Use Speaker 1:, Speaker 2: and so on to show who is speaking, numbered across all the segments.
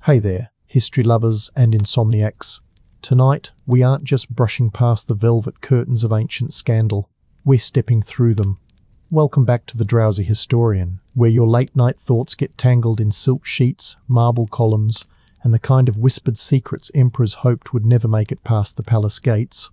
Speaker 1: Hey there, history lovers and insomniacs. Tonight, we aren't just brushing past the velvet curtains of ancient scandal, we're stepping through them. Welcome back to The Drowsy Historian, where your late-night thoughts get tangled in silk sheets, marble columns, and the kind of whispered secrets emperors hoped would never make it past the palace gates.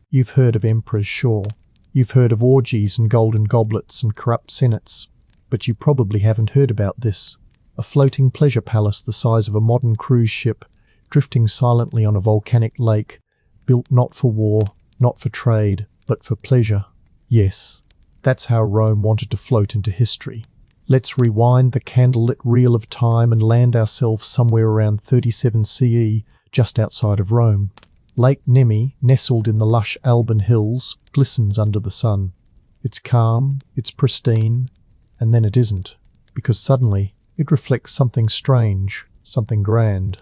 Speaker 1: You've heard of emperors, sure. You've heard of orgies and golden goblets and corrupt senates. But you probably haven't heard about this. A floating pleasure palace the size of a modern cruise ship, drifting silently on a volcanic lake, built not for war, not for trade, but for pleasure. Yes, that's how Rome wanted to float into history. Let's rewind the candlelit reel of time and land ourselves somewhere around 37 CE, just outside of Rome. Lake Nemi, nestled in the lush Alban hills, glistens under the sun. It's calm, it's pristine, and then it isn't, because suddenly it reflects something strange, something grand.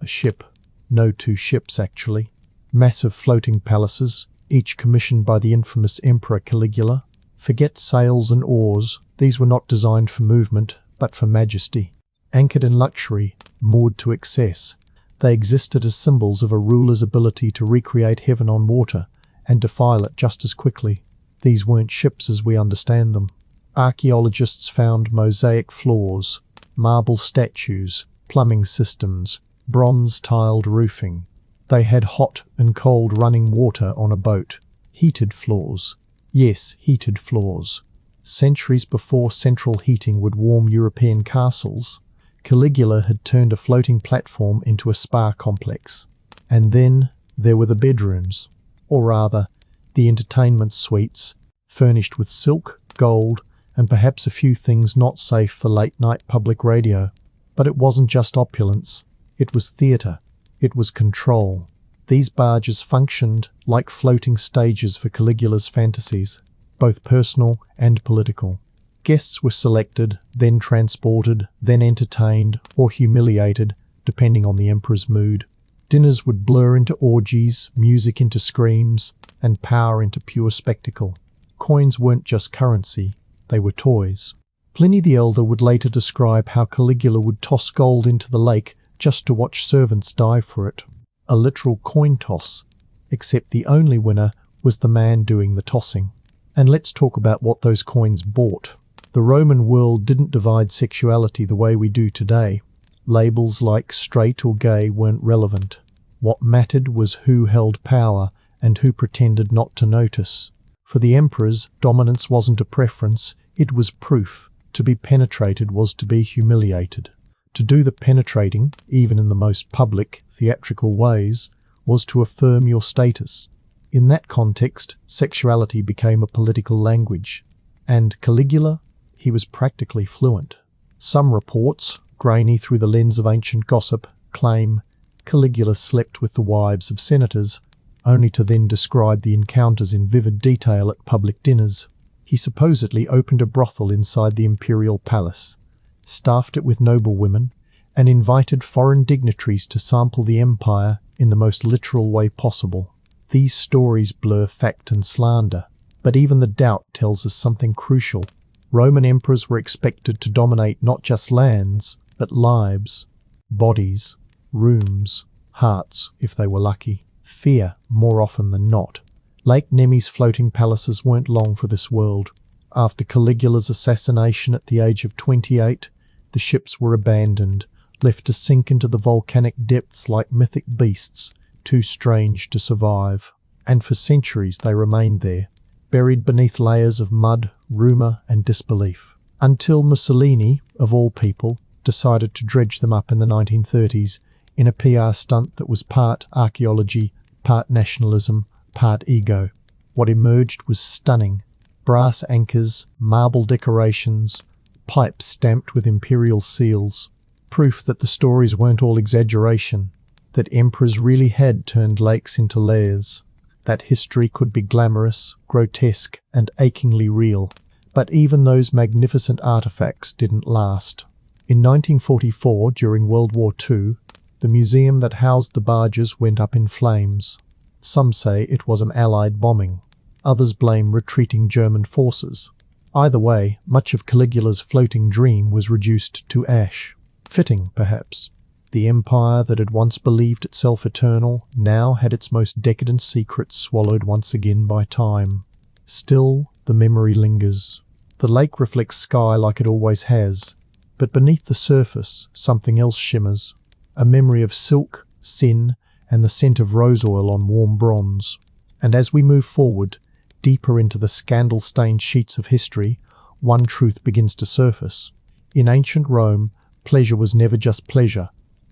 Speaker 1: A ship. No two ships, actually. Massive floating palaces, each commissioned by the infamous Emperor Caligula. Forget sails and oars, these were not designed for movement, but for majesty. Anchored in luxury, moored to excess, they existed as symbols of a ruler's ability to recreate heaven on water and defile it just as quickly. These weren't ships as we understand them. Archaeologists found mosaic floors, marble statues, plumbing systems, bronze-tiled roofing. They had hot and cold running water on a boat. Heated floors. Yes, heated floors. Centuries before central heating would warm European castles, Caligula had turned a floating platform into a spa complex. And then there were the bedrooms, or rather, the entertainment suites, furnished with silk, gold, and perhaps a few things not safe for late-night public radio. But it wasn't just opulence. It was theatre. It was control. These barges functioned like floating stages for Caligula's fantasies, both personal and political. Guests were selected, then transported, then entertained, or humiliated, depending on the emperor's mood. Dinners would blur into orgies, music into screams, and power into pure spectacle. Coins weren't just currency, they were toys. Pliny the Elder would later describe how Caligula would toss gold into the lake just to watch servants die for it. A literal coin toss, except the only winner was the man doing the tossing. And let's talk about what those coins bought. The Roman world didn't divide sexuality the way we do today. Labels like straight or gay weren't relevant. What mattered was who held power and who pretended not to notice. For the emperors, dominance wasn't a preference, it was proof. To be penetrated was to be humiliated. To do the penetrating, even in the most public, theatrical ways, was to affirm your status. In that context, sexuality became a political language. And Caligula? He was practically fluent. Some reports, grainy through the lens of ancient gossip, claim Caligula slept with the wives of senators, only to then describe the encounters in vivid detail at public dinners. He supposedly opened a brothel inside the imperial palace, staffed it with noble women, and invited foreign dignitaries to sample the empire in the most literal way possible. These stories blur fact and slander, but even the doubt tells us something crucial. Roman emperors were expected to dominate not just lands, but lives, bodies, rooms, hearts, if they were lucky, fear more often than not. Lake Nemi's floating palaces weren't long for this world. After Caligula's assassination at the age of 28, the ships were abandoned, left to sink into the volcanic depths like mythic beasts, too strange to survive. And for centuries they remained there, buried beneath layers of mud, rumour and disbelief. Until Mussolini, of all people, decided to dredge them up in the 1930s in a PR stunt that was part archaeology, part nationalism, part ego. What emerged was stunning. Brass anchors, marble decorations, pipes stamped with imperial seals. Proof that the stories weren't all exaggeration, that emperors really had turned lakes into lairs, that history could be glamorous, grotesque, and achingly real. But even those magnificent artifacts didn't last. In 1944, during World War II, the museum that housed the barges went up in flames. Some say it was an Allied bombing. Others blame retreating German forces. Either way, much of Caligula's floating dream was reduced to ash. Fitting, perhaps. The empire that had once believed itself eternal now had its most decadent secrets swallowed once again by time. Still, the memory lingers. The lake reflects sky like it always has, but beneath the surface, something else shimmers. A memory of silk, sin, and the scent of rose oil on warm bronze. And as we move forward, deeper into the scandal-stained sheets of history, one truth begins to surface. In ancient Rome, pleasure was never just pleasure.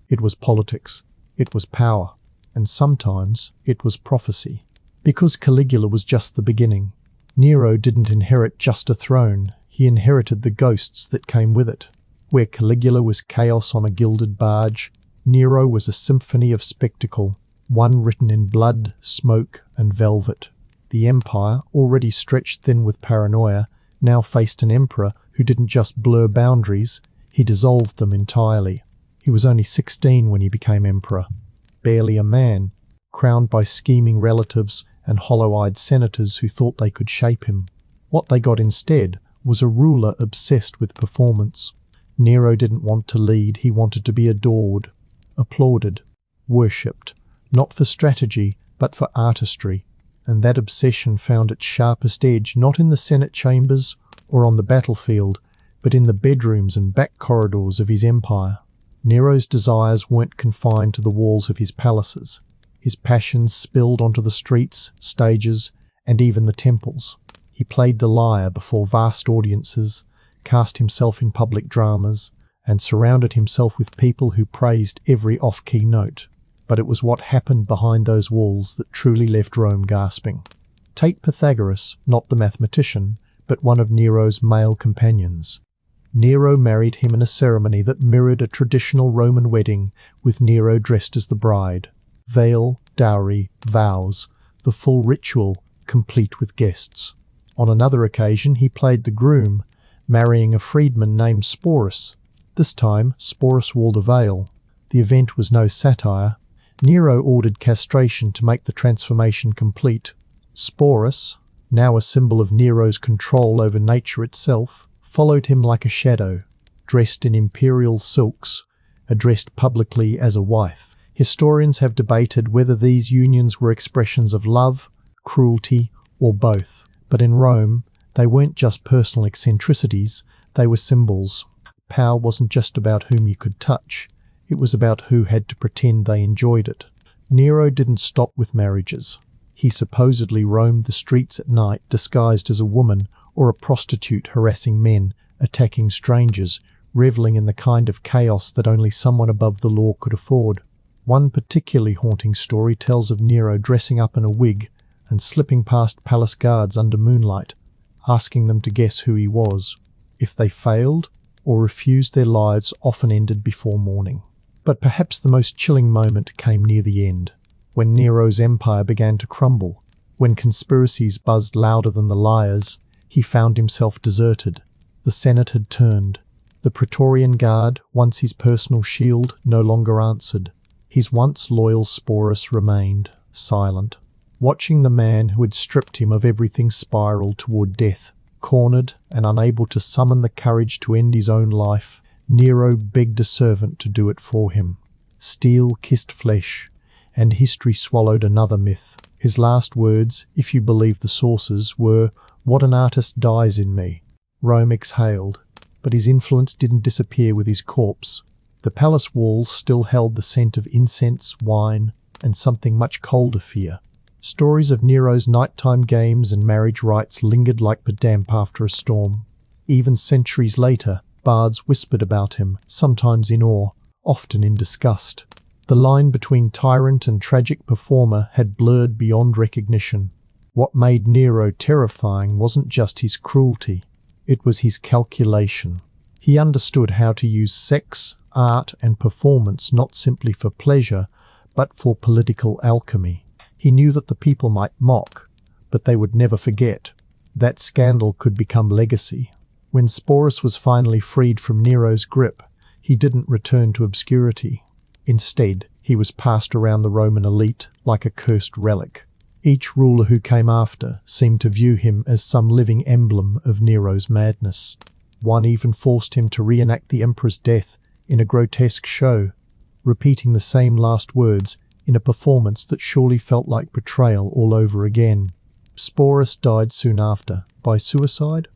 Speaker 1: It was politics, it was power, and sometimes it was prophecy. Because Caligula was just the beginning. Nero didn't inherit just a throne, he inherited the ghosts that came with it. Where Caligula was chaos on a gilded barge, Nero was a symphony of spectacle, one written in blood, smoke, and velvet. The empire, already stretched thin with paranoia, now faced an emperor who didn't just blur boundaries, he dissolved them entirely. He was only 16 when he became emperor, barely a man, crowned by scheming relatives and hollow-eyed senators who thought they could shape him. What they got instead was a ruler obsessed with performance. Nero didn't want to lead, he wanted to be adored, applauded, worshipped, not for strategy, but for artistry. And that obsession found its sharpest edge not in the Senate chambers or on the battlefield, but in the bedrooms and back corridors of his empire. Nero's desires weren't confined to the walls of his palaces. His passions spilled onto the streets, stages, and even the temples. He played the lyre before vast audiences, cast himself in public dramas, and surrounded himself with people who praised every off-key note. But it was what happened behind those walls that truly left Rome gasping. Take Pythagoras, not the mathematician, but one of Nero's male companions. Nero married him in a ceremony that mirrored a traditional Roman wedding, with Nero dressed as the bride. Veil, dowry, vows, the full ritual, complete with guests. On another occasion he played the groom, marrying a freedman named Sporus. This time Sporus wore the veil. The event was no satire. Nero ordered castration to make the transformation complete. Sporus, now a symbol of Nero's control over nature itself, followed him like a shadow, dressed in imperial silks, addressed publicly as a wife. Historians have debated whether these unions were expressions of love, cruelty, or both. But in Rome, they weren't just personal eccentricities, they were symbols. Power wasn't just about whom you could touch, it was about who had to pretend they enjoyed it. Nero didn't stop with marriages. He supposedly roamed the streets at night disguised as a woman or a prostitute, harassing men, attacking strangers, reveling in the kind of chaos that only someone above the law could afford. One particularly haunting story tells of Nero dressing up in a wig and slipping past palace guards under moonlight, asking them to guess who he was. If they failed or refused, their lives often ended before morning. But perhaps the most chilling moment came near the end, when Nero's empire began to crumble. When conspiracies buzzed louder than the liars, he found himself deserted. The Senate had turned. The Praetorian Guard, once his personal shield, no longer answered. His once loyal Sporus remained, silent, watching the man who had stripped him of everything spiral toward death. Cornered and unable to summon the courage to end his own life, Nero begged a servant to do it for him. Steel kissed flesh, and history swallowed another myth. His last words, if you believe the sources, were, "What an artist dies in me." Rome exhaled, but his influence didn't disappear with his corpse. The palace walls still held the scent of incense, wine, and something much colder fear. Stories of Nero's nighttime games and marriage rites lingered like the damp after a storm. Even centuries later, bards whispered about him, sometimes in awe, often in disgust. The line between tyrant and tragic performer had blurred beyond recognition. What made Nero terrifying wasn't just his cruelty, it was his calculation. He understood how to use sex, art, and performance not simply for pleasure, but for political alchemy. He knew that the people might mock, but they would never forget. That scandal could become legacy. When Sporus was finally freed from Nero's grip, he didn't return to obscurity. Instead, he was passed around the Roman elite like a cursed relic. Each ruler who came after seemed to view him as some living emblem of Nero's madness. One even forced him to reenact the emperor's death in a grotesque show, repeating the same last words in a performance that surely felt like betrayal all over again. Sporus died soon after, by suicide,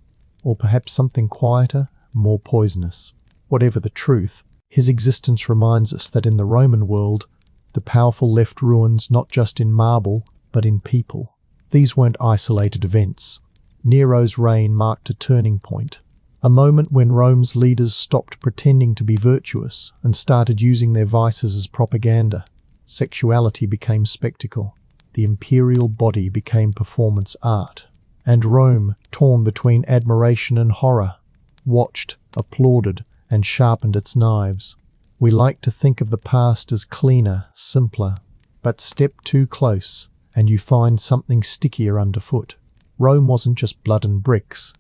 Speaker 1: or perhaps something quieter, more poisonous. Whatever the truth, his existence reminds us that in the Roman world, the powerful left ruins not just in marble, but in people. These weren't isolated events. Nero's reign marked a turning point, a moment when Rome's leaders stopped pretending to be virtuous and started using their vices as propaganda. Sexuality became spectacle. The imperial body became performance art. And Rome, torn between admiration and horror, watched, applauded, and sharpened its knives. We like to think of the past as cleaner, simpler, but step too close, and you find something stickier underfoot. Rome wasn't just blood and bricks.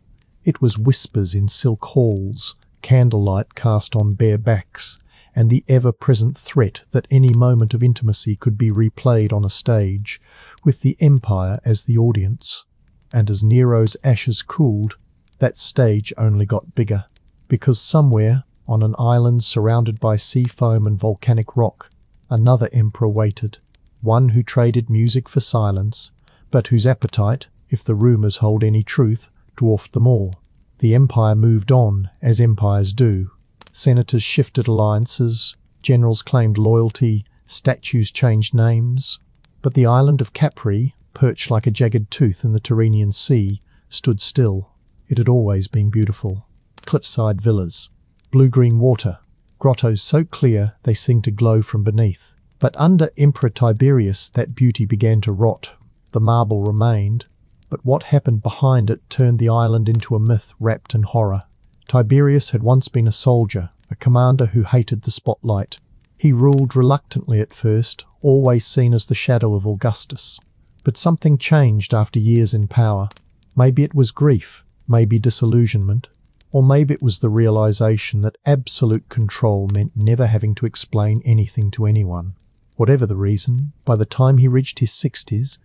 Speaker 1: It was whispers in silk halls, candlelight cast on bare backs, and the ever-present threat that any moment of intimacy could be replayed on a stage, with the empire as the audience. And as Nero's ashes cooled, that stage only got bigger, because somewhere, on an island surrounded by sea foam and volcanic rock, another emperor waited, one who traded music for silence, but whose appetite, if the rumours hold any truth, dwarfed them all. The empire moved on, as empires do. Senators shifted alliances, generals claimed loyalty, statues changed names. But the island of Capri, perched like a jagged tooth in the Tyrrhenian Sea, stood still. It had always been beautiful. Cliffside villas, blue-green water, grottos so clear they seemed to glow from beneath. But under Emperor Tiberius that beauty began to rot. The marble remained, but what happened behind it turned the island into a myth wrapped in horror. Tiberius had once been a soldier, a commander who hated the spotlight. He ruled reluctantly at first, always seen as the shadow of Augustus. But something changed after years in power. Maybe it was grief, maybe disillusionment, or maybe it was the realization that absolute control meant never having to explain anything to anyone. Whatever the reason, by the time he reached his 60s,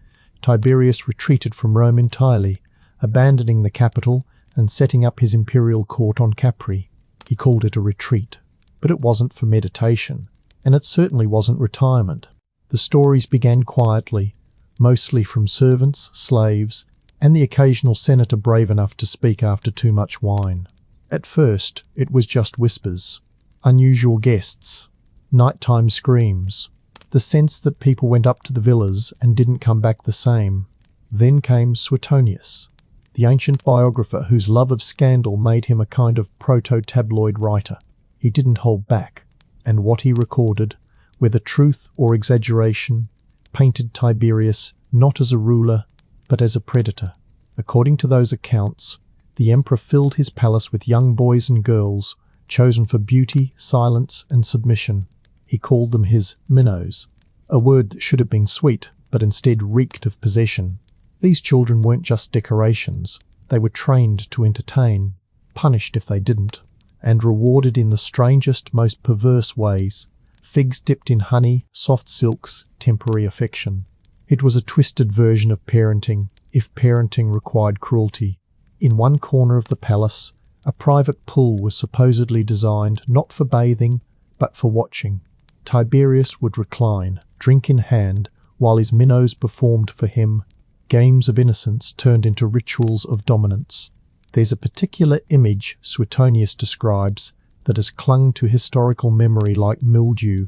Speaker 1: Tiberius retreated from Rome entirely, abandoning the capital and setting up his imperial court on Capri. He called it a retreat. But it wasn't for meditation, and it certainly wasn't retirement. The stories began quietly, mostly from servants, slaves, and the occasional senator brave enough to speak after too much wine. At first, it was just whispers, unusual guests, nighttime screams, the sense that people went up to the villas and didn't come back the same. Then came Suetonius, the ancient biographer whose love of scandal made him a kind of proto-tabloid writer. He didn't hold back, and what he recorded, whether truth or exaggeration, painted Tiberius not as a ruler, but as a predator. According to those accounts, the emperor filled his palace with young boys and girls, chosen for beauty, silence, and submission. He called them his minnows, a word that should have been sweet, but instead reeked of possession. These children weren't just decorations. They were trained to entertain, punished if they didn't, and rewarded in the strangest, most perverse ways. Figs dipped in honey, soft silks, temporary affection. It was a twisted version of parenting, if parenting required cruelty. In one corner of the palace, a private pool was supposedly designed not for bathing, but for watching. Tiberius would recline, drink in hand, while his minnows performed for him. Games of innocence turned into rituals of dominance. There's a particular image Suetonius describes that has clung to historical memory like mildew.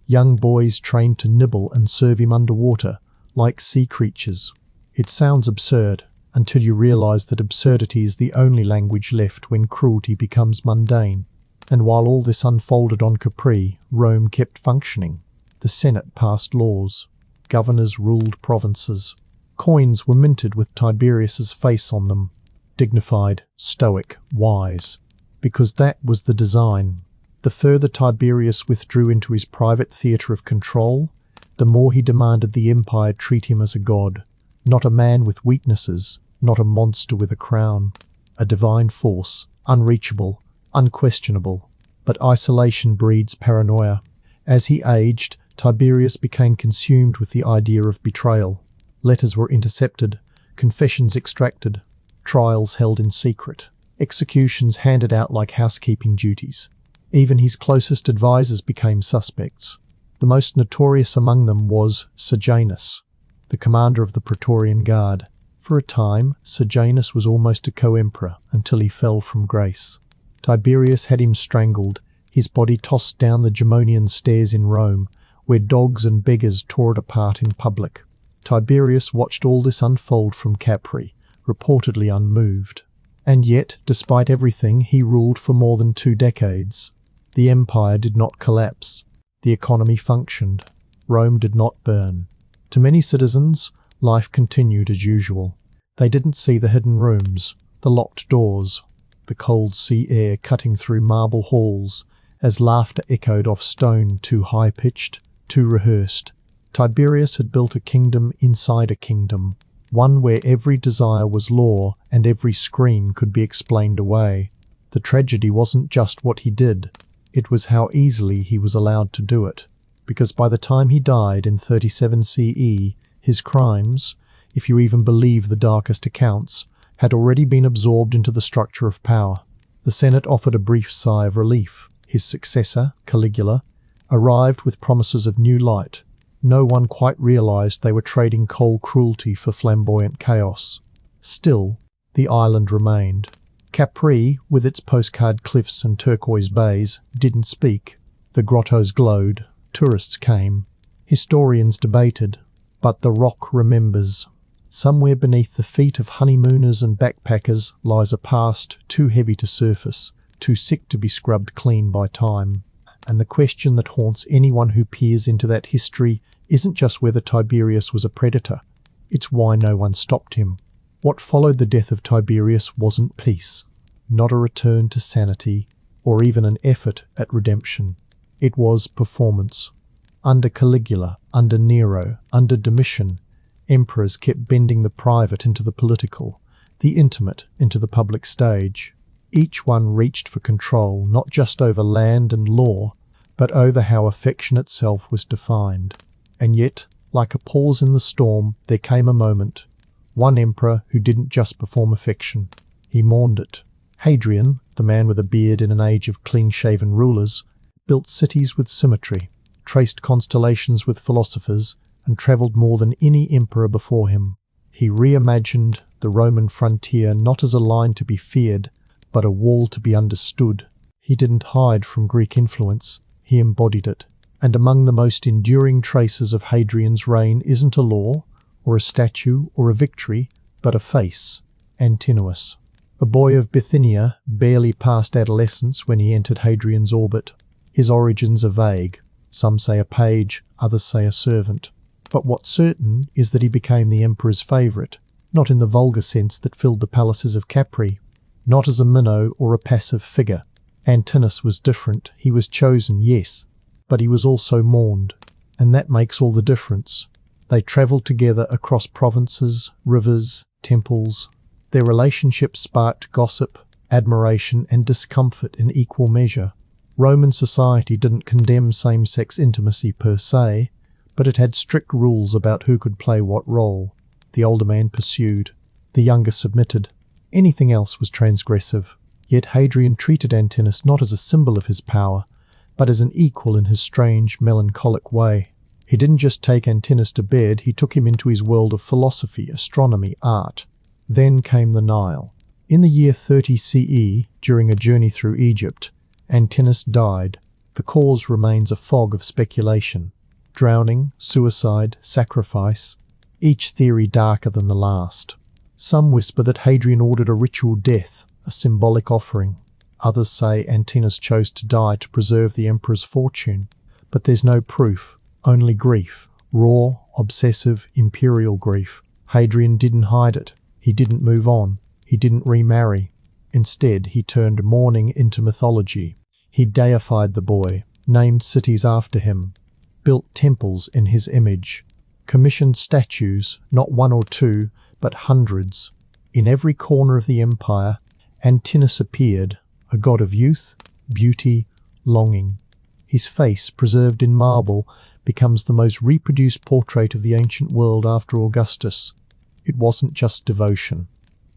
Speaker 1: Young boys trained to nibble and serve him underwater, like sea creatures. It sounds absurd, until you realize that absurdity is the only language left when cruelty becomes mundane. And while all this unfolded on Capri, Rome kept functioning. The Senate passed laws. Governors ruled provinces. Coins were minted with Tiberius's face on them. Dignified, stoic, wise. Because that was the design. The further Tiberius withdrew into his private theatre of control, the more he demanded the empire treat him as a god. Not a man with weaknesses, not a monster with a crown. A divine force, unreachable, unquestionable. But isolation breeds paranoia. As he aged, Tiberius became consumed with the idea of betrayal. Letters were intercepted, confessions extracted, trials held in secret, executions handed out like housekeeping duties. Even his closest advisors became suspects. The most notorious among them was Sejanus, the commander of the Praetorian Guard. For a time, Sejanus was almost a co-emperor until he fell from grace. Tiberius had him strangled, his body tossed down the Gemonian stairs in Rome, where dogs and beggars tore it apart in public. Tiberius watched all this unfold from Capri, reportedly unmoved. And yet, despite everything, he ruled for more than 2 decades. The empire did not collapse. The economy functioned. Rome did not burn. To many citizens, life continued as usual. They didn't see the hidden rooms, the locked doors, the cold sea air cutting through marble halls as laughter echoed off stone too high-pitched, too rehearsed. Tiberius had built a kingdom inside a kingdom, one where every desire was law and every scream could be explained away. The tragedy wasn't just what he did, it was how easily he was allowed to do it, because by the time he died in 37 CE, his crimes, if you even believe the darkest accounts, had already been absorbed into the structure of power. The Senate offered a brief sigh of relief. His successor, Caligula, arrived with promises of new light. No one quite realized they were trading cold cruelty for flamboyant chaos. Still, the island remained. Capri, with its postcard cliffs and turquoise bays, didn't speak. The grottos glowed. Tourists came. Historians debated. But the rock remembers. Somewhere beneath the feet of honeymooners and backpackers lies a past too heavy to surface, too sick to be scrubbed clean by time. And the question that haunts anyone who peers into that history isn't just whether Tiberius was a predator, it's why no one stopped him. What followed the death of Tiberius wasn't peace, not a return to sanity, or even an effort at redemption. It was performance. Under Caligula, under Nero, under Domitian, emperors kept bending the private into the political, the intimate into the public stage. Each one reached for control, not just over land and law, but over how affection itself was defined. And yet, like a pause in the storm, there came a moment. One emperor who didn't just perform affection. He mourned it. Hadrian, the man with a beard in an age of clean-shaven rulers, built cities with symmetry, traced constellations with philosophers, and travelled more than any emperor before him. He reimagined the Roman frontier not as a line to be feared, but a wall to be understood. He didn't hide from Greek influence, he embodied it. And among the most enduring traces of Hadrian's reign isn't a law, or a statue, or a victory, but a face, Antinous. A boy of Bithynia, barely past adolescence when he entered Hadrian's orbit. His origins are vague. Some say a page, others say a servant. But what's certain is that he became the emperor's favourite, not in the vulgar sense that filled the palaces of Capri, not as a minnow or a passive figure. Antinous was different. He was chosen, yes, but he was also mourned, and that makes all the difference. They travelled together across provinces, rivers, temples. Their relationship sparked gossip, admiration, and discomfort in equal measure. Roman society didn't condemn same-sex intimacy per se, but it had strict rules about who could play what role. The older man pursued. The younger submitted. Anything else was transgressive. Yet Hadrian treated Antinous not as a symbol of his power, but as an equal in his strange, melancholic way. He didn't just take Antinous to bed, he took him into his world of philosophy, astronomy, art. Then came the Nile. In the year 30 CE, during a journey through Egypt, Antinous died. The cause remains a fog of speculation. Drowning, suicide, sacrifice, each theory darker than the last. Some whisper that Hadrian ordered a ritual death, a symbolic offering. Others say Antinous chose to die to preserve the emperor's fortune. But there's no proof, only grief. Raw, obsessive, imperial grief. Hadrian didn't hide it. He didn't move on. He didn't remarry. Instead, he turned mourning into mythology. He deified the boy, named cities after him, built temples in his image, commissioned statues, not 1 or 2, but hundreds. In every corner of the empire, Antinous appeared, a god of youth, beauty, longing. His face, preserved in marble, becomes the most reproduced portrait of the ancient world after Augustus. It wasn't just devotion.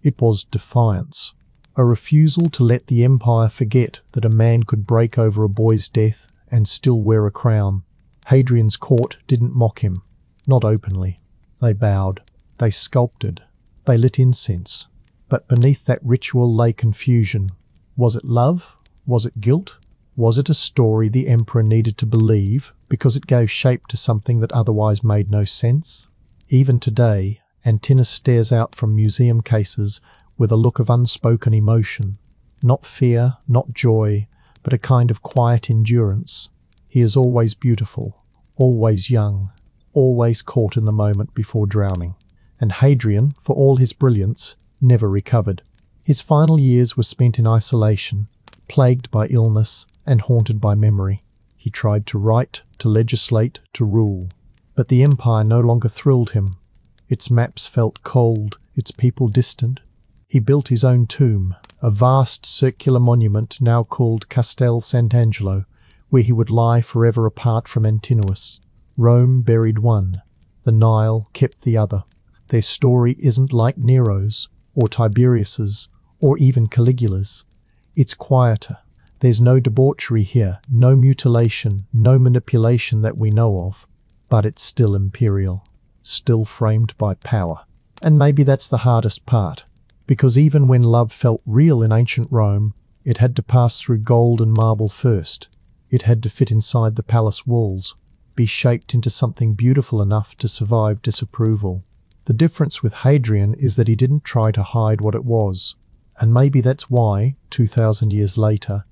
Speaker 1: It was defiance. A refusal to let the empire forget that a man could break over a boy's death and still wear a crown. Hadrian's court didn't mock him, not openly. They bowed, they sculpted, they lit incense. But beneath that ritual lay confusion. Was it love? Was it guilt? Was it a story the emperor needed to believe because it gave shape to something that otherwise made no sense? Even today, Antinous stares out from museum cases with a look of unspoken emotion. Not fear, not joy, but a kind of quiet endurance. He is always beautiful, always young, always caught in the moment before drowning. And Hadrian, for all his brilliance, never recovered. His final years were spent in isolation, plagued by illness and haunted by memory. He tried to write, to legislate, to rule. But the empire no longer thrilled him. Its maps felt cold, its people distant. He built his own tomb, a vast circular monument now called Castel Sant'Angelo, where he would lie forever apart from Antinous. Rome buried one. The Nile kept the other. Their story isn't like Nero's, or Tiberius's, or even Caligula's. It's quieter. There's no debauchery here, no mutilation, no manipulation that we know of. But it's still imperial, still framed by power. And maybe that's the hardest part, because even when love felt real in ancient Rome, it had to pass through gold and marble first. It had to fit inside the palace walls, be shaped into something beautiful enough to survive disapproval. The difference with Hadrian is that he didn't try to hide what it was, and maybe that's why, 2,000 years later,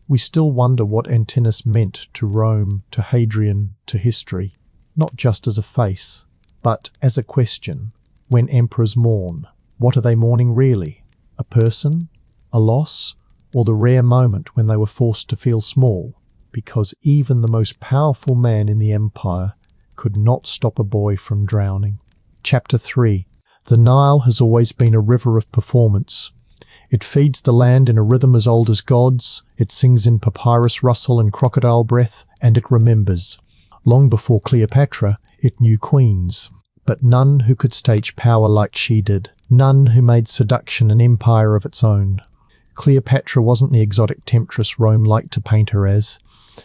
Speaker 1: we still wonder what Antinous meant to Rome, to Hadrian, to history, not just as a face, but as a question. When emperors mourn, what are they mourning really? A person? A loss? Or the rare moment when they were forced to feel small? Because even the most powerful man in the empire could not stop a boy from drowning. Chapter 3. The Nile has always been a river of performance. It feeds the land in a rhythm as old as gods, it sings in papyrus rustle and crocodile breath, and it remembers. Long before Cleopatra, it knew queens, but none who could stage power like she did, none who made seduction an empire of its own. Cleopatra wasn't the exotic temptress Rome liked to paint her as.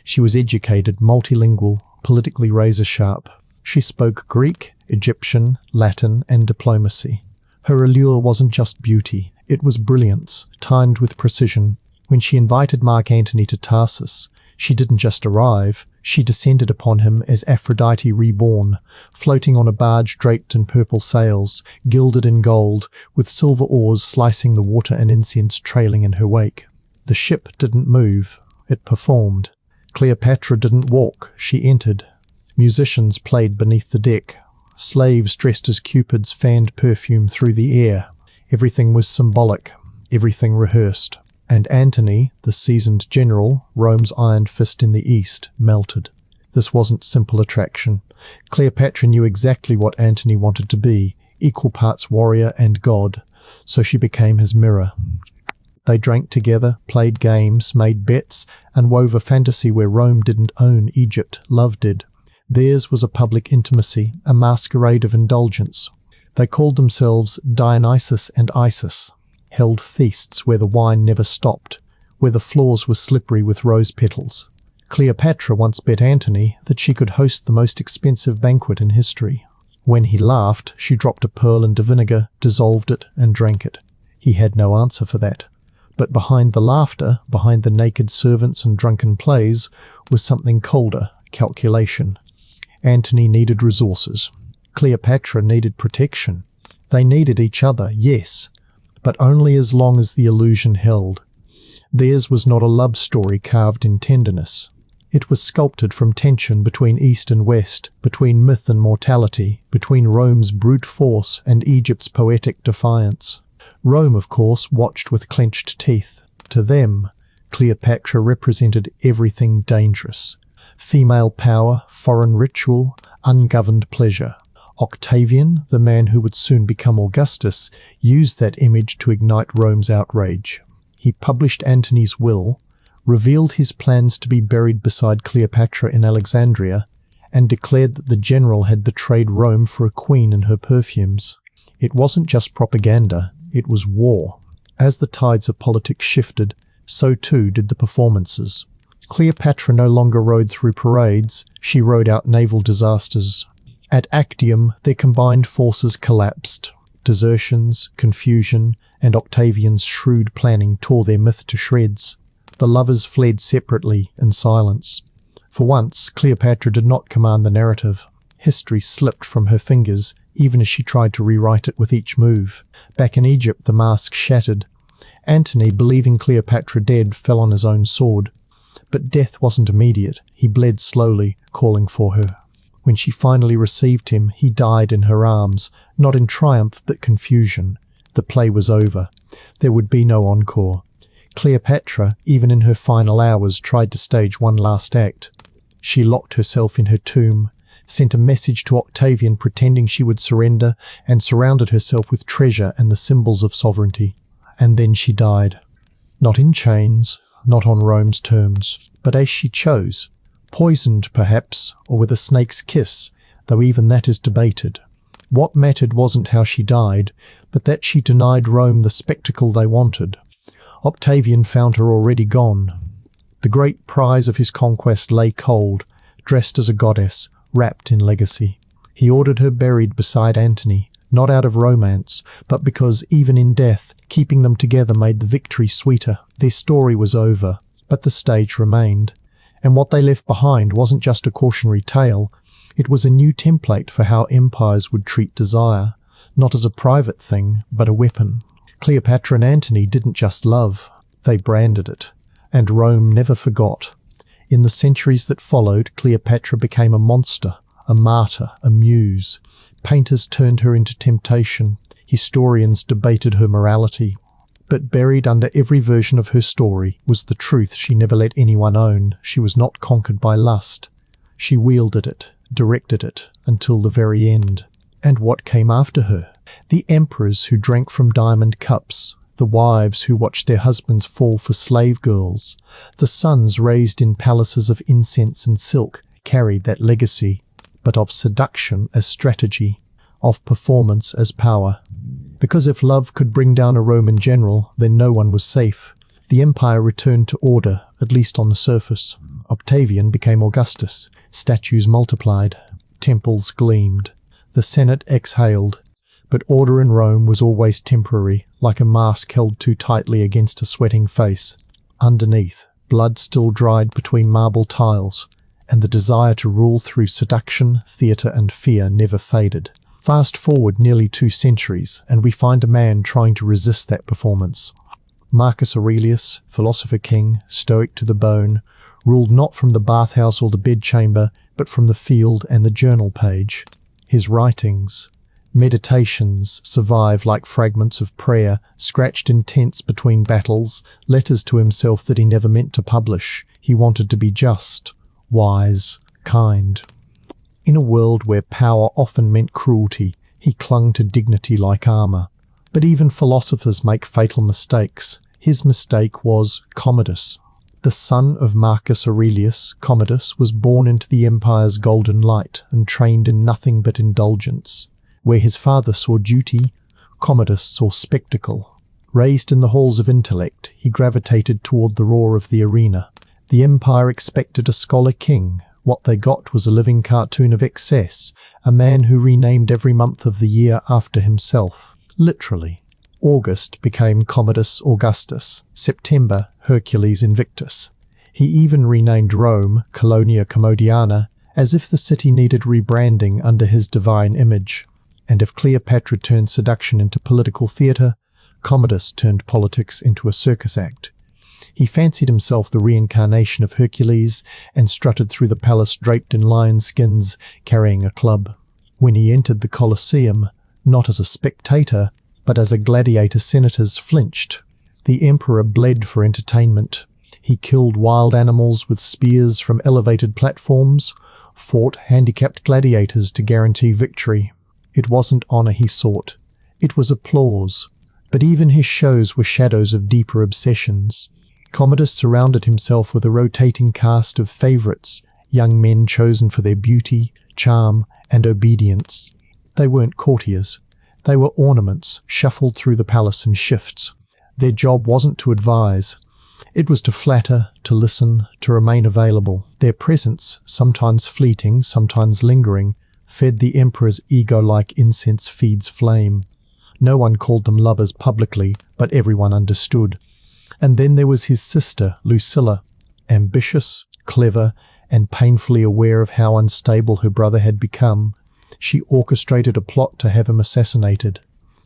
Speaker 1: She was educated, multilingual, politically razor-sharp. She spoke Greek, Egyptian, Latin, and diplomacy. Her allure wasn't just beauty, it was brilliance, timed with precision. When she invited Mark Antony to Tarsus, she didn't just arrive, she descended upon him as Aphrodite reborn, floating on a barge draped in purple sails, gilded in gold, with silver oars slicing the water and incense trailing in her wake. The ship didn't move, it performed. Cleopatra didn't walk, she entered. Musicians played beneath the deck. Slaves dressed as cupids fanned perfume through the air. Everything was symbolic, everything rehearsed. And Antony, the seasoned general, Rome's iron fist in the east, melted. This wasn't simple attraction. Cleopatra knew exactly what Antony wanted to be, equal parts warrior and god, so she became his mirror. They drank together, played games, made bets, and wove a fantasy where Rome didn't own Egypt, love did. Theirs was a public intimacy, a masquerade of indulgence. They called themselves Dionysus and Isis, held feasts where the wine never stopped, where the floors were slippery with rose petals. Cleopatra once bet Antony that she could host the most expensive banquet in history. When he laughed, she dropped a pearl into vinegar, dissolved it, and drank it. He had no answer for that. But behind the laughter, behind the naked servants and drunken plays, was something colder, calculation. Antony needed resources. Cleopatra needed protection. They needed each other, yes, but only as long as the illusion held. Theirs was not a love story carved in tenderness. It was sculpted from tension between East and West, between myth and mortality, between Rome's brute force and Egypt's poetic defiance. Rome, of course, watched with clenched teeth. To them, Cleopatra represented everything dangerous. Female power, foreign ritual, ungoverned pleasure. Octavian, the man who would soon become Augustus, used that image to ignite Rome's outrage. He published Antony's will, revealed his plans to be buried beside Cleopatra in Alexandria, and declared that the general had betrayed Rome for a queen and her perfumes. It wasn't just propaganda, it was war. As the tides of politics shifted, so too did the performances. Cleopatra no longer rode through parades, she rode out naval disasters. At Actium, their combined forces collapsed. Desertions, confusion, and Octavian's shrewd planning tore their myth to shreds. The lovers fled separately, in silence. For once, Cleopatra did not command the narrative. History slipped from her fingers, even as she tried to rewrite it with each move. Back in Egypt, the mask shattered. Antony, believing Cleopatra dead, fell on his own sword. But death wasn't immediate. He bled slowly, calling for her. When she finally received him, he died in her arms, not in triumph but confusion. The play was over. There would be no encore. Cleopatra, even in her final hours, tried to stage one last act. She locked herself in her tomb, sent a message to Octavian pretending she would surrender, and surrounded herself with treasure and the symbols of sovereignty. And then she died. Not in chains, not on Rome's terms, but as she chose. Poisoned, perhaps, or with a snake's kiss, though even that is debated. What mattered wasn't how she died, but that she denied Rome the spectacle they wanted. Octavian found her already gone. The great prize of his conquest lay cold, dressed as a goddess, wrapped in legacy. He ordered her buried beside Antony, not out of romance, but because even in death, keeping them together made the victory sweeter. Their story was over, but the stage remained. And what they left behind wasn't just a cautionary tale, it was a new template for how empires would treat desire, not as a private thing, but a weapon. Cleopatra and Antony didn't just love, they branded it, and Rome never forgot. In the centuries that followed, Cleopatra became a monster, a martyr, a muse. Painters turned her into temptation, historians debated her morality. But buried under every version of her story was the truth she never let anyone own. She was not conquered by lust. She wielded it, directed it, until the very end. And what came after her? The emperors who drank from diamond cups, the wives who watched their husbands fall for slave girls, the sons raised in palaces of incense and silk carried that legacy, but of seduction as strategy, of performance as power. Because if love could bring down a Roman general, then no one was safe. The empire returned to order, at least on the surface. Octavian became Augustus. Statues multiplied. Temples gleamed. The Senate exhaled. But order in Rome was always temporary, like a mask held too tightly against a sweating face. Underneath, blood still dried between marble tiles, and the desire to rule through seduction, theatre and fear never faded. Fast forward nearly 2 centuries, and we find a man trying to resist that performance. Marcus Aurelius, philosopher king, stoic to the bone, ruled not from the bathhouse or the bedchamber, but from the field and the journal page. His writings, meditations, survive like fragments of prayer, scratched in tents between battles, letters to himself that he never meant to publish. He wanted to be just, wise, kind. In a world where power often meant cruelty, he clung to dignity like armour. But even philosophers make fatal mistakes. His mistake was Commodus. The son of Marcus Aurelius, Commodus was born into the empire's golden light and trained in nothing but indulgence. Where his father saw duty, Commodus saw spectacle. Raised in the halls of intellect, he gravitated toward the roar of the arena. The empire expected a scholar king. What they got was a living cartoon of excess, a man who renamed every month of the year after himself. Literally. August became Commodus Augustus, September Hercules Invictus. He even renamed Rome Colonia Commodiana, as if the city needed rebranding under his divine image. And if Cleopatra turned seduction into political theatre, Commodus turned politics into a circus act. He fancied himself the reincarnation of Hercules and strutted through the palace draped in lion skins, carrying a club. When he entered the Colosseum, not as a spectator, but as a gladiator, senators flinched. The emperor bled for entertainment. He killed wild animals with spears from elevated platforms, fought handicapped gladiators to guarantee victory. It wasn't honor he sought. It was applause. But even his shows were shadows of deeper obsessions. Commodus surrounded himself with a rotating cast of favourites, young men chosen for their beauty, charm, and obedience. They weren't courtiers. They were ornaments, shuffled through the palace in shifts. Their job wasn't to advise. It was to flatter, to listen, to remain available. Their presence, sometimes fleeting, sometimes lingering, fed the emperor's ego like incense feeds flame. No one called them lovers publicly, but everyone understood. And then there was his sister, Lucilla, ambitious, clever, and painfully aware of how unstable her brother had become. She orchestrated a plot to have him assassinated.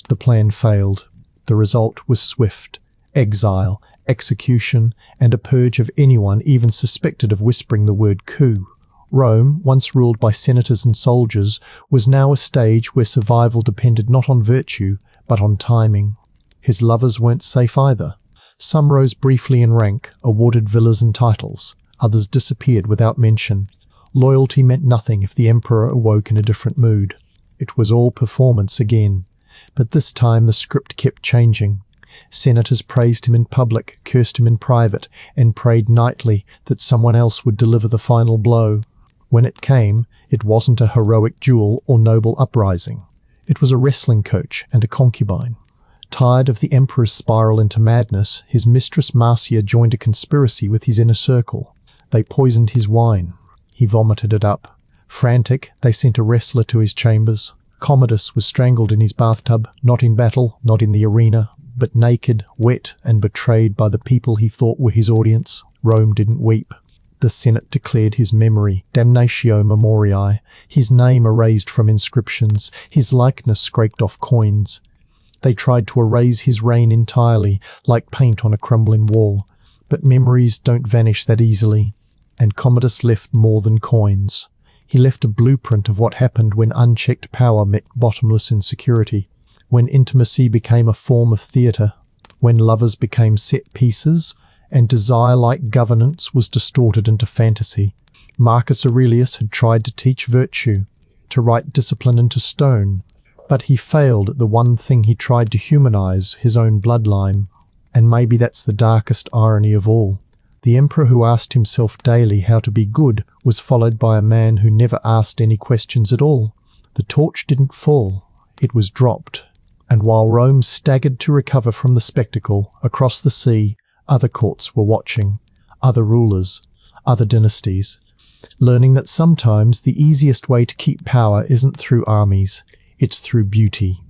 Speaker 1: The plan failed. The result was swift: exile, execution, and a purge of anyone even suspected of whispering the word coup. Rome, once ruled by senators and soldiers, was now a stage where survival depended not on virtue, but on timing. His lovers weren't safe either. Some rose briefly in rank, awarded villas and titles. Others disappeared without mention. Loyalty meant nothing if the emperor awoke in a different mood. It was all performance again. But this time the script kept changing. Senators praised him in public, cursed him in private, and prayed nightly that someone else would deliver the final blow. When it came, it wasn't a heroic duel or noble uprising. It was a wrestling coach and a concubine. Tired of the emperor's spiral into madness, his mistress Marcia joined a conspiracy with his inner circle. They poisoned his wine. He vomited it up. Frantic, they sent a wrestler to his chambers. Commodus was strangled in his bathtub, not in battle, not in the arena, but naked, wet, and betrayed by the people he thought were his audience. Rome didn't weep. The Senate declared his memory, damnatio memoriae, his name erased from inscriptions, his likeness scraped off coins. They tried to erase his reign entirely, like paint on a crumbling wall. But memories don't vanish that easily. And Commodus left more than coins. He left a blueprint of what happened when unchecked power met bottomless insecurity, when intimacy became a form of theatre, when lovers became set pieces, and desire-like governance was distorted into fantasy. Marcus Aurelius had tried to teach virtue, to write discipline into stone, but he failed at the one thing he tried to humanize, his own bloodline. And maybe that's the darkest irony of all. The emperor who asked himself daily how to be good was followed by a man who never asked any questions at all. The torch didn't fall, it was dropped. And while Rome staggered to recover from the spectacle, across the sea, other courts were watching, other rulers, other dynasties, learning that sometimes the easiest way to keep power isn't through armies, it's through beauty,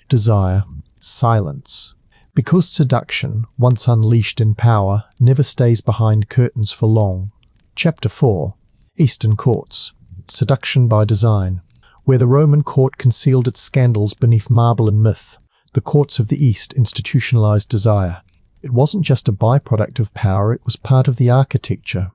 Speaker 1: desire, silence. Because seduction, once unleashed in power, never stays behind curtains for long. Chapter 4. Eastern Courts. Seduction by Design. Where the Roman court concealed its scandals beneath marble and myth, the courts of the East institutionalized desire. It wasn't just a byproduct of power, it was part of the architecture.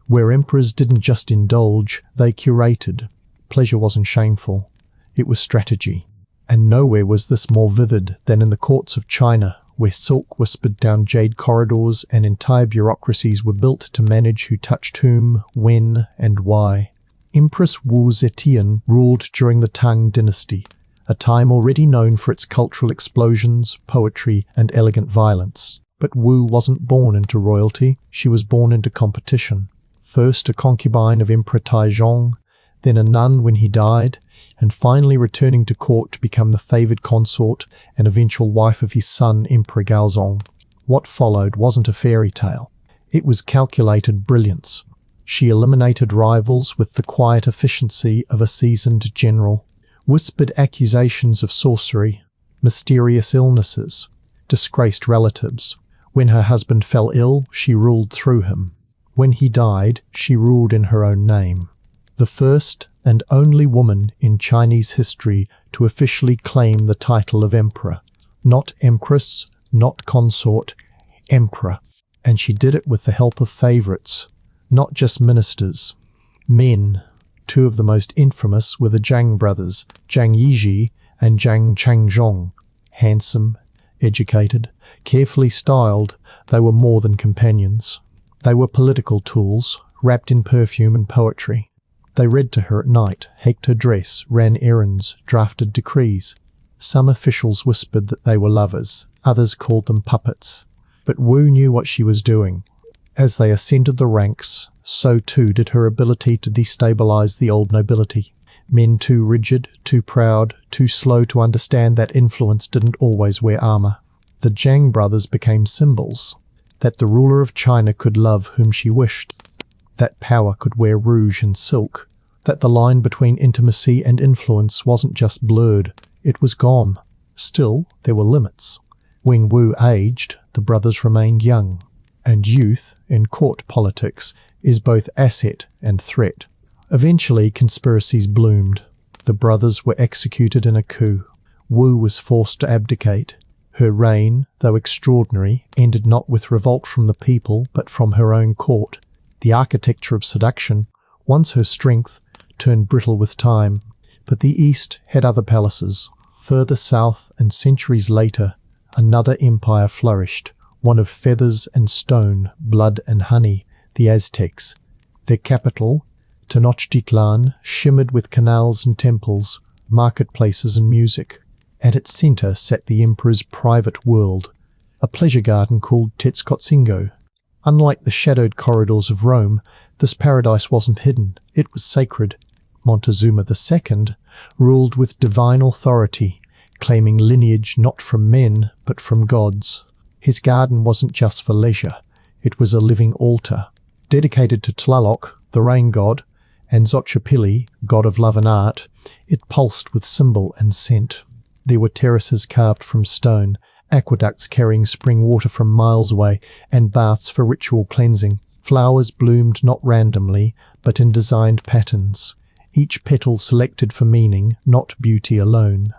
Speaker 1: Where emperors didn't just indulge, they curated. Pleasure wasn't shameful. It was strategy. And nowhere was this more vivid than in the courts of China, where silk whispered down jade corridors and entire bureaucracies were built to manage who touched whom, when, and why. Empress Wu Zetian ruled during the Tang dynasty, a time already known for its cultural explosions, poetry, and elegant violence. But Wu wasn't born into royalty, she was born into competition. First a concubine of Emperor Taizong, then a nun when he died, and finally returning to court to become the favoured consort and eventual wife of his son, Emperor Gaozong. What followed wasn't a fairy tale. It was calculated brilliance. She eliminated rivals with the quiet efficiency of a seasoned general. Whispered accusations of sorcery, mysterious illnesses, disgraced relatives. When her husband fell ill, she ruled through him. When he died, she ruled in her own name. The first and only woman in Chinese history to officially claim the title of emperor. Not empress, not consort, emperor. And she did it with the help of favourites, not just ministers. Men. Two of the most infamous were the Zhang brothers, Zhang Yizhi and Zhang Changjong. Handsome, educated, carefully styled, they were more than companions. They were political tools, wrapped in perfume and poetry. They read to her at night, haked her dress, ran errands, drafted decrees. Some officials whispered that they were lovers, others called them puppets. But Wu knew what she was doing. As they ascended the ranks, so too did her ability to destabilize the old nobility. Men too rigid, too proud, too slow to understand that influence didn't always wear armor. The Zhang brothers became symbols. that the ruler of China could love whom she wished, that power could wear rouge and silk, that the line between intimacy and influence wasn't just blurred, it was gone. Still, there were limits. When Wu aged, the brothers remained young, and youth in court politics is both asset and threat. Eventually, conspiracies bloomed. The brothers were executed in a coup. Wu was forced to abdicate. Her reign, though extraordinary, ended not with revolt from the people, but from her own court. The architecture of seduction, once her strength, turned brittle with time. But the East had other palaces. Further south, and centuries later, another empire flourished, one of feathers and stone, blood and honey, the Aztecs. Their capital, Tenochtitlan, shimmered with canals and temples, marketplaces and music. At its centre sat the emperor's private world, a pleasure garden called Tetzcoatzingo. Unlike the shadowed corridors of Rome, this paradise wasn't hidden, it was sacred. Montezuma II ruled with divine authority, claiming lineage not from men, but from gods. His garden wasn't just for leisure, it was a living altar. Dedicated to Tlaloc, the rain god, and Xochipilli, god of love and art, it pulsed with symbol and scent. There were terraces carved from stone, aqueducts carrying spring water from miles away, and baths for ritual cleansing. Flowers bloomed not randomly, but in designed patterns, each petal selected for meaning, not beauty alone.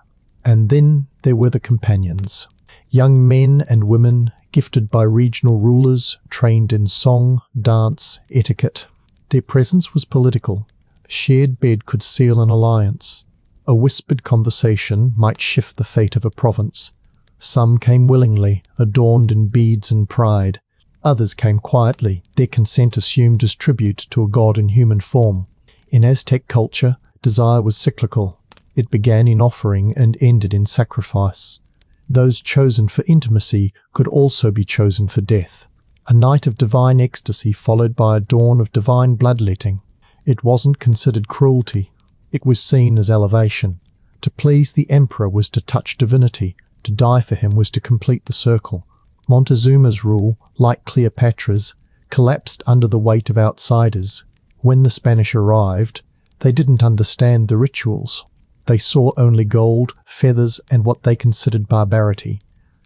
Speaker 1: And then there were the companions. Young men and women, gifted by regional rulers, trained in song, dance, etiquette. Their presence was political. Shared bed could seal an alliance. A whispered conversation might shift the fate of a province. Some came willingly, adorned in beads and pride. Others came quietly, their consent assumed as tribute to a god in human form. In Aztec culture, desire was cyclical. It began in offering and ended in sacrifice. Those chosen for intimacy could also be chosen for death. A night of divine ecstasy followed by a dawn of divine bloodletting. It wasn't considered cruelty. It was seen as elevation. To please the emperor was to touch divinity. To die for him was to complete the circle. Montezuma's rule, like Cleopatra's, collapsed under the weight of outsiders. When the Spanish arrived, they didn't understand the rituals. They saw only gold, feathers, and what they considered barbarity.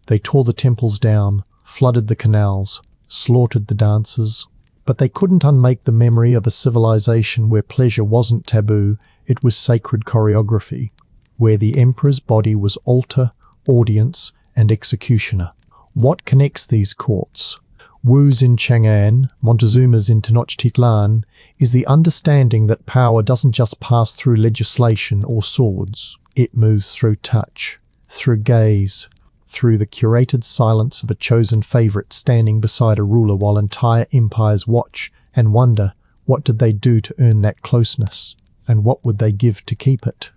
Speaker 1: They tore the temples down, flooded the canals, slaughtered the dancers. But they couldn't unmake the memory of a civilization where pleasure wasn't taboo, it was sacred choreography, where the emperor's body was altar, audience, and executioner. What connects these courts? Wu's in Chang'an, Montezuma's in Tenochtitlan, is the understanding that power doesn't just pass through legislation or swords. It moves through touch, through gaze, through the curated silence of a chosen favourite standing beside a ruler while entire empires watch and wonder what did they do to earn that closeness, and what would they give to keep it.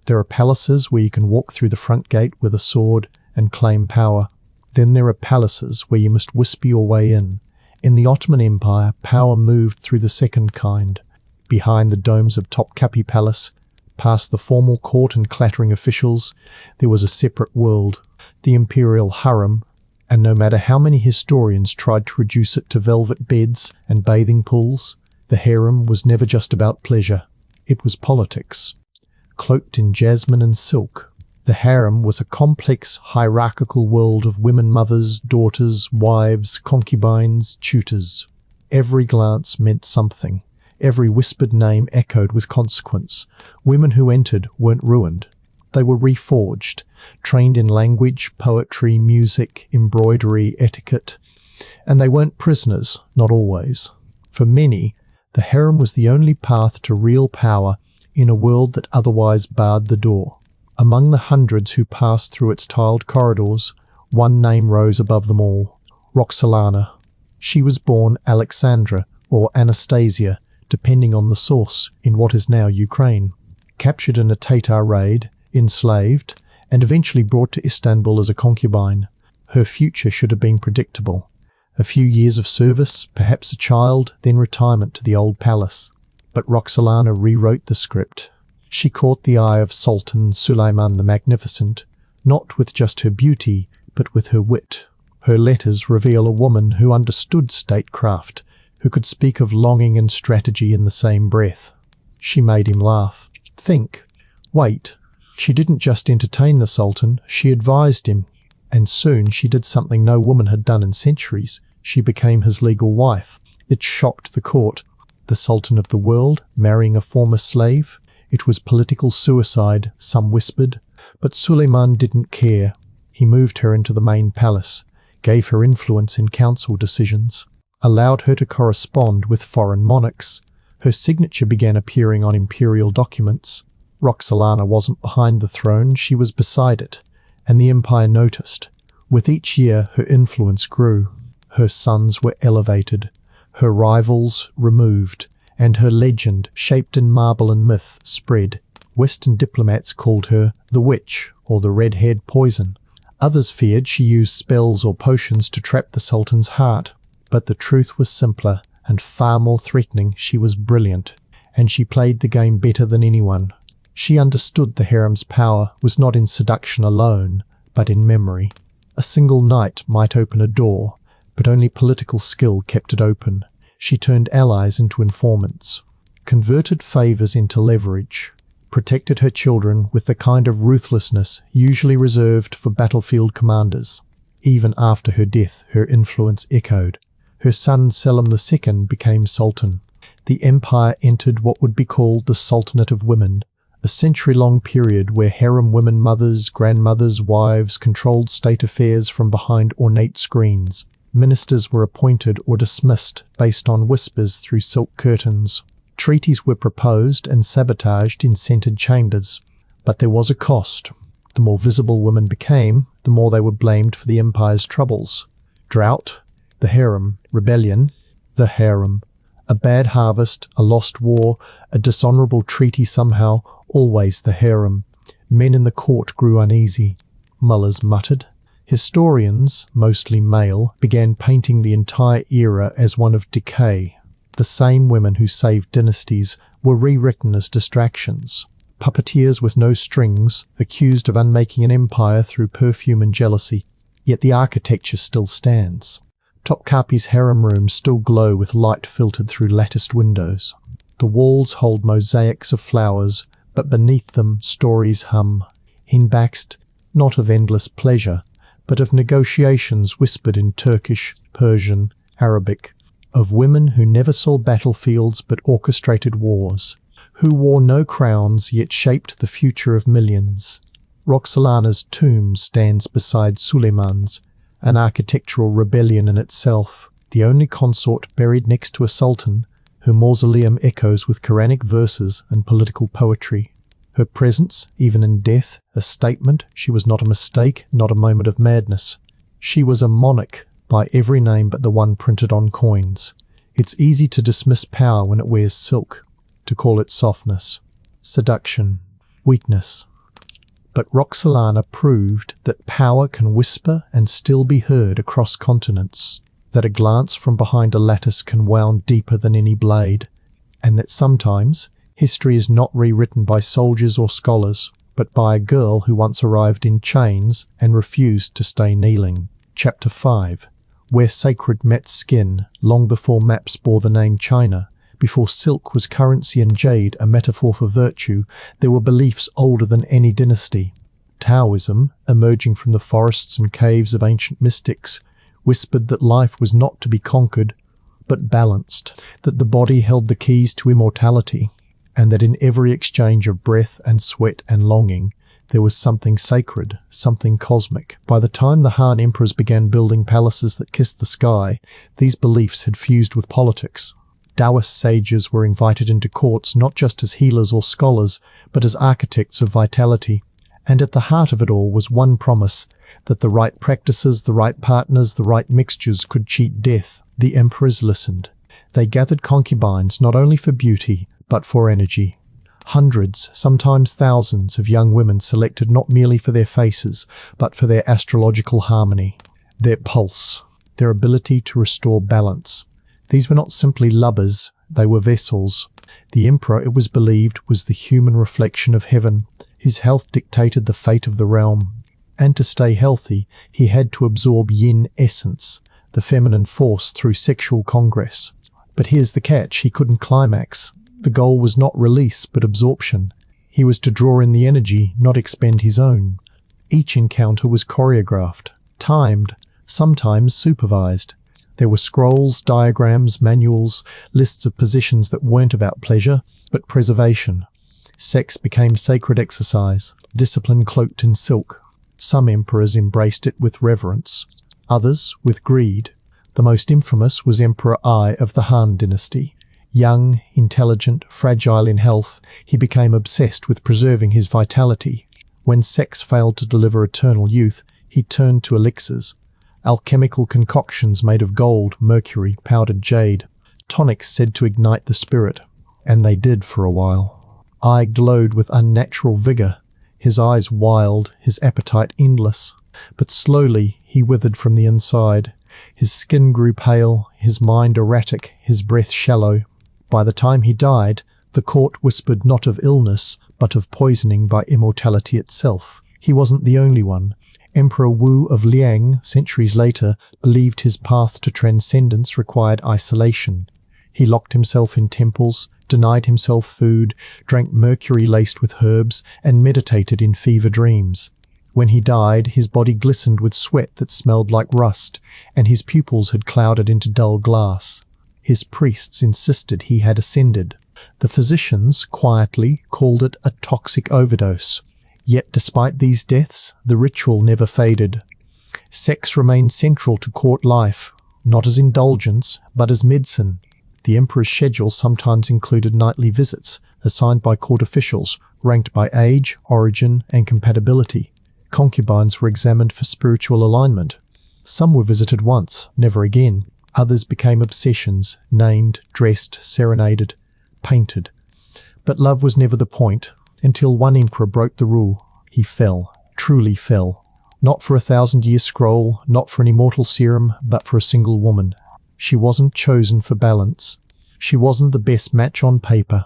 Speaker 1: There are palaces where you can walk through the front gate with a sword and claim power. Then there are palaces where you must whisper your way in. In the Ottoman Empire, power moved through the second kind. Behind the domes of Topkapi Palace, past the formal court and clattering officials, there was a separate world, the imperial harem, and no matter how many historians tried to reduce it to velvet beds and bathing pools, the harem was never just about pleasure. It was politics. Cloaked in jasmine and silk, the harem was a complex, hierarchical world of women mothers, daughters, wives, concubines, tutors. Every glance meant something. Every whispered name echoed with consequence. Women who entered weren't ruined. They were reforged, trained in language, poetry, music, embroidery, etiquette. And they weren't prisoners, not always. For many, the harem was the only path to real power in a world that otherwise barred the door. Among the hundreds who passed through its tiled corridors, one name rose above them all: Roxolana. She was born Alexandra or Anastasia, depending on the source, in what is now Ukraine. Captured in a Tatar raid, enslaved, and eventually brought to Istanbul as a concubine. Her future should have been predictable. A few years of service, perhaps a child, then retirement to the old palace. But Roxolana rewrote the script. She caught the eye of Sultan Suleiman the Magnificent, not with just her beauty, but with her wit. Her letters reveal a woman who understood statecraft, who could speak of longing and strategy in the same breath. She made him laugh. Think. Wait. She didn't just entertain the Sultan, she advised him. And soon she did something no woman had done in centuries. She became his legal wife. It shocked the court. The Sultan of the world marrying a former slave? It was political suicide, some whispered. But Suleiman didn't care. He moved her into the main palace, gave her influence in council decisions, allowed her to correspond with foreign monarchs. Her signature began appearing on imperial documents. Roxolana wasn't behind the throne, she was beside it, and the empire noticed. With each year, her influence grew. Her sons were elevated, her rivals removed, and her legend, shaped in marble and myth, spread. Western diplomats called her the witch, or the red-haired poison. Others feared she used spells or potions to trap the Sultan's heart. But the truth was simpler, and far more threatening. She was brilliant, and she played the game better than anyone. She understood the harem's power was not in seduction alone, but in memory. A single night might open a door, but only political skill kept it open. She turned allies into informants, converted favours into leverage, protected her children with the kind of ruthlessness usually reserved for battlefield commanders. Even after her death, her influence echoed. Her son Selim II became Sultan. The empire entered what would be called the Sultanate of Women, a century-long period where harem women mothers, grandmothers, wives controlled state affairs from behind ornate screens. Ministers were appointed or dismissed based on whispers through silk curtains. Treaties were proposed and sabotaged in scented chambers. But there was a cost. The more visible women became, the more they were blamed for the empire's troubles. Drought, the harem; rebellion, the harem; a bad harvest, a lost war, a dishonourable treaty somehow, always the harem. Men in the court grew uneasy. Mullahs muttered. Historians, mostly male, began painting the entire era as one of decay. The same women who saved dynasties were rewritten as distractions. Puppeteers with no strings, accused of unmaking an empire through perfume and jealousy. Yet the architecture still stands. Topkapi's harem rooms still glow with light filtered through latticed windows. The walls hold mosaics of flowers, but beneath them stories hum. Hinbaxed, not of endless pleasure, but of negotiations whispered in Turkish, Persian, Arabic, of women who never saw battlefields but orchestrated wars, who wore no crowns yet shaped the future of millions. Roxolana's tomb stands beside Suleiman's, an architectural rebellion in itself, the only consort buried next to a sultan. Her mausoleum echoes with Quranic verses and political poetry. Her presence, even in death, a statement. She was not a mistake, not a moment of madness. She was a monarch by every name but the one printed on coins. It's easy to dismiss power when it wears silk, to call it softness, seduction, weakness. But Roxolana proved that power can whisper and still be heard across continents, that a glance from behind a lattice can wound deeper than any blade, and that sometimes history is not rewritten by soldiers or scholars, but by a girl who once arrived in chains and refused to stay kneeling. Chapter 5. Where sacred met skin, long before maps bore the name China, before silk was currency and jade a metaphor for virtue, there were beliefs older than any dynasty. Taoism, emerging from the forests and caves of ancient mystics, whispered that life was not to be conquered, but balanced, that the body held the keys to immortality, and that in every exchange of breath and sweat and longing, there was something sacred, something cosmic. By the time the Han emperors began building palaces that kissed the sky, these beliefs had fused with politics. Taoist sages were invited into courts not just as healers or scholars, but as architects of vitality. And at the heart of it all was one promise, that the right practices, the right partners, the right mixtures could cheat death. The emperors listened. They gathered concubines not only for beauty, but for energy. Hundreds, sometimes thousands, of young women selected not merely for their faces, but for their astrological harmony, their pulse, their ability to restore balance. These were not simply lubbers, they were vessels. The emperor, it was believed, was the human reflection of heaven. His health dictated the fate of the realm. and to stay healthy, he had to absorb yin essence, the feminine force, through sexual congress. But here's the catch, he couldn't climax. The goal was not release, but absorption. He was to draw in the energy, not expend his own. Each encounter was choreographed, timed, sometimes supervised. There were scrolls, diagrams, manuals, lists of positions that weren't about pleasure, but preservation. Sex became sacred exercise, discipline cloaked in silk. Some emperors embraced it with reverence, others with greed. The most infamous was Emperor Ai of the Han dynasty. Young, intelligent, fragile in health, he became obsessed with preserving his vitality. When sex failed to deliver eternal youth, he turned to elixirs, alchemical concoctions made of gold, mercury, powdered jade, tonics said to ignite the spirit. And they did for a while. Ai glowed with unnatural vigor, his eyes wild, his appetite endless. But slowly he withered from the inside. His skin grew pale, his mind erratic, his breath shallow. By the time he died, the court whispered not of illness, but of poisoning by immortality itself. He wasn't the only one. Emperor Wu of Liang, centuries later, believed his path to transcendence required isolation. He locked himself in temples, denied himself food, drank mercury laced with herbs, and meditated in fever dreams. When he died, his body glistened with sweat that smelled like rust, and his pupils had clouded into dull glass. His priests insisted he had ascended. The physicians, quietly, called it a toxic overdose. Yet despite these deaths, the ritual never faded. Sex remained central to court life, not as indulgence, but as medicine. The emperor's schedule sometimes included nightly visits, assigned by court officials, ranked by age, origin, and compatibility. Concubines were examined for spiritual alignment. Some were visited once, never again. Others became obsessions, named, dressed, serenaded, painted. But love was never the point, until one emperor broke the rule. He fell, truly fell. Not for a 1,000-year scroll, not for an immortal serum, but for a single woman. She wasn't chosen for balance. She wasn't the best match on paper,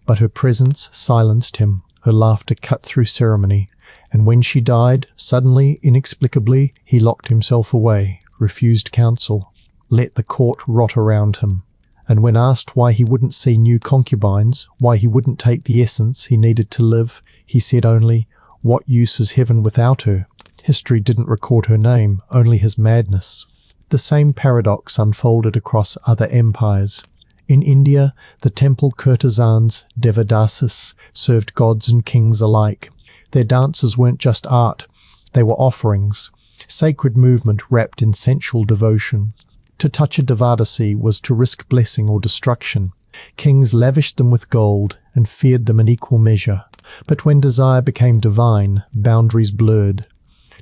Speaker 1: but her presence silenced him, her laughter cut through ceremony. And when she died, suddenly, inexplicably, he locked himself away, refused counsel, let the court rot around him. And when asked why he wouldn't see new concubines, why he wouldn't take the essence he needed to live, he said only, "What use is heaven without her?" History didn't record her name, only his madness. The same paradox unfolded across other empires. In India, the temple courtesans, devadasis, served gods and kings alike. Their dances weren't just art, they were offerings, sacred movement wrapped in sensual devotion. To touch a devadasi was to risk blessing or destruction. Kings lavished them with gold and feared them in equal measure. But when desire became divine, boundaries blurred.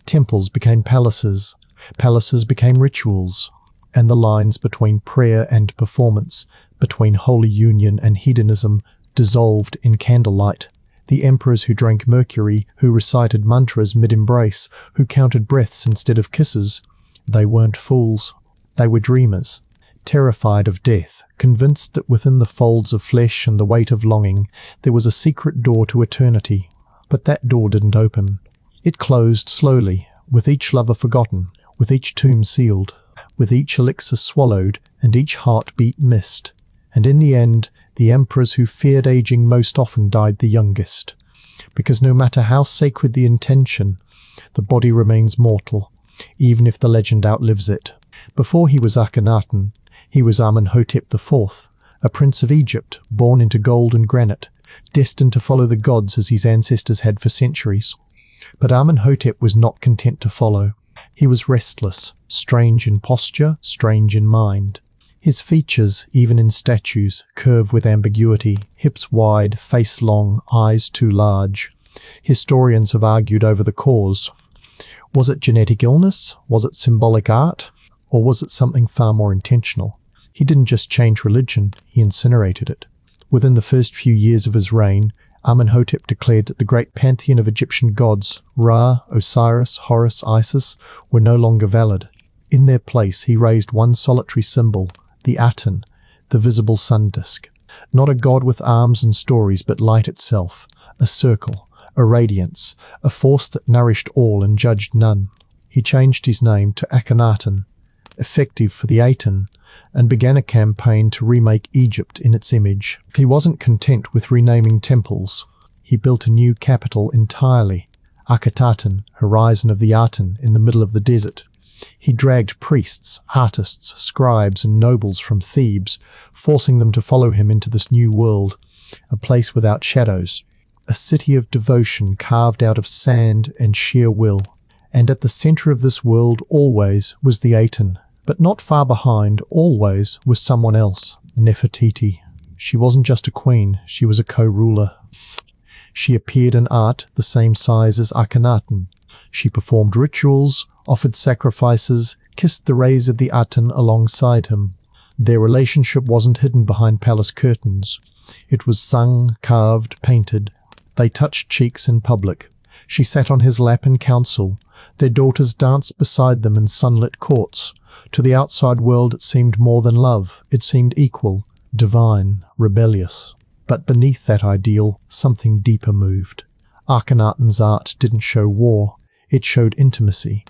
Speaker 1: Temples became palaces, palaces became rituals, and the lines between prayer and performance, between holy union and hedonism, dissolved in candlelight. The emperors who drank mercury, who recited mantras mid-embrace, who counted breaths instead of kisses, they weren't fools. They were dreamers, terrified of death, convinced that within the folds of flesh and the weight of longing there was a secret door to eternity. But that door didn't open. It closed slowly, with each lover forgotten, with each tomb sealed, with each elixir swallowed and each heartbeat missed. And in the end, the emperors who feared aging most often died the youngest. Because no matter how sacred the intention, the body remains mortal, even if the legend outlives it. Before he was Akhenaten, he was Amenhotep IV, a prince of Egypt, born into gold and granite, destined to follow the gods as his ancestors had for centuries. But Amenhotep was not content to follow. He was restless, strange in posture, strange in mind. His features, even in statues, curve with ambiguity, hips wide, face long, eyes too large. Historians have argued over the cause. Was it genetic illness? Was it symbolic art? Or was it something far more intentional? He didn't just change religion, he incinerated it. Within the first few years of his reign, Amenhotep declared that the great pantheon of Egyptian gods, Ra, Osiris, Horus, Isis, were no longer valid. In their place, he raised one solitary symbol, the Aten, the visible sun disk. Not a god with arms and stories, but light itself, a circle, a radiance, a force that nourished all and judged none. He changed his name to Akhenaten, effective for the Aten, and began a campaign to remake Egypt in its image. He wasn't content with renaming temples. He built a new capital entirely, Akhetaten, horizon of the Aten, in the middle of the desert. He dragged priests, artists, scribes, and nobles from Thebes, forcing them to follow him into this new world, a place without shadows, a city of devotion carved out of sand and sheer will. And at the center of this world always was the Aten, but not far behind always was someone else, Nefertiti. She wasn't just a queen, she was a co-ruler. She appeared in art the same size as Akhenaten. She performed rituals, offered sacrifices, kissed the rays of the Aten alongside him. Their relationship wasn't hidden behind palace curtains. It was sung, carved, painted. They touched cheeks in public. She sat on his lap in council. Their daughters danced beside them in sunlit courts. To the outside world it seemed more than love. It seemed equal, divine, rebellious. But beneath that ideal, something deeper moved. Akhenaten's art didn't show war. It showed intimacy.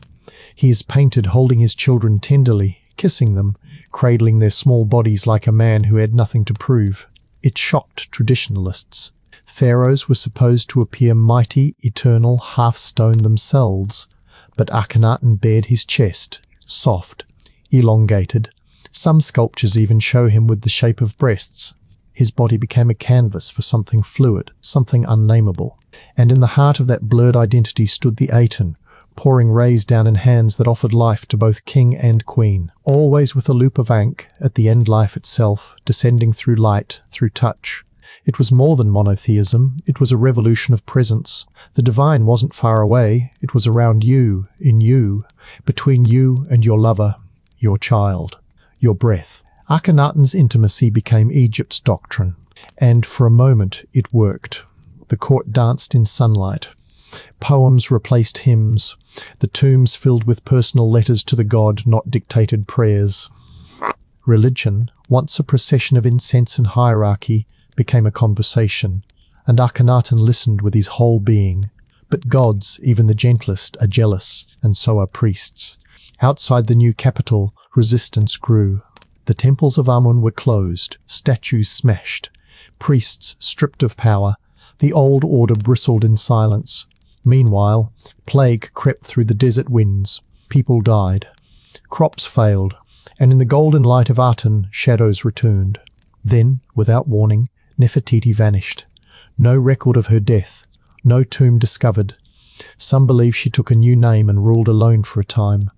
Speaker 1: He is painted holding his children tenderly, kissing them, cradling their small bodies like a man who had nothing to prove. It shocked traditionalists. Pharaohs were supposed to appear mighty, eternal, half-stone themselves, but Akhenaten bared his chest, soft, elongated. Some sculptures even show him with the shape of breasts. His body became a canvas for something fluid, something unnameable. And in the heart of that blurred identity stood the Aten, pouring rays down in hands that offered life to both king and queen, always with a loop of Ankh, at the end life itself, descending through light, through touch. It was more than monotheism, it was a revolution of presence. The divine wasn't far away, it was around you, in you, between you and your lover, your child, your breath. Akhenaten's intimacy became Egypt's doctrine, and for a moment it worked. The court danced in sunlight. Poems replaced hymns, the tombs filled with personal letters to the god, not dictated prayers. Religion, once a procession of incense and hierarchy, became a conversation, and Akhenaten listened with his whole being. But gods, even the gentlest, are jealous, and so are priests. Outside the new capital, resistance grew. The temples of Amun were closed, statues smashed, priests stripped of power. The old order bristled in silence. Meanwhile, plague crept through the desert winds. People died. Crops failed, and in the golden light of Aten, shadows returned. Then, without warning, Nefertiti vanished. No record of her death, no tomb discovered. Some believe she took a new name and ruled alone for a time.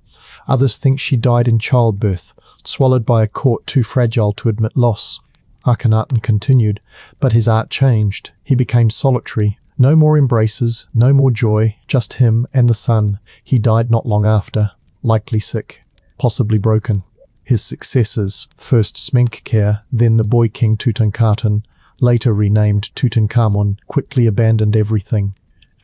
Speaker 1: Others think she died in childbirth, swallowed by a court too fragile to admit loss. Akhenaten continued, but his art changed. He became solitary. No more embraces, no more joy, just him and the sun. He died not long after, likely sick, possibly broken. His successors, first Smenkhkare, then the boy king Tutankhaten, later renamed Tutankhamun, quickly abandoned everything.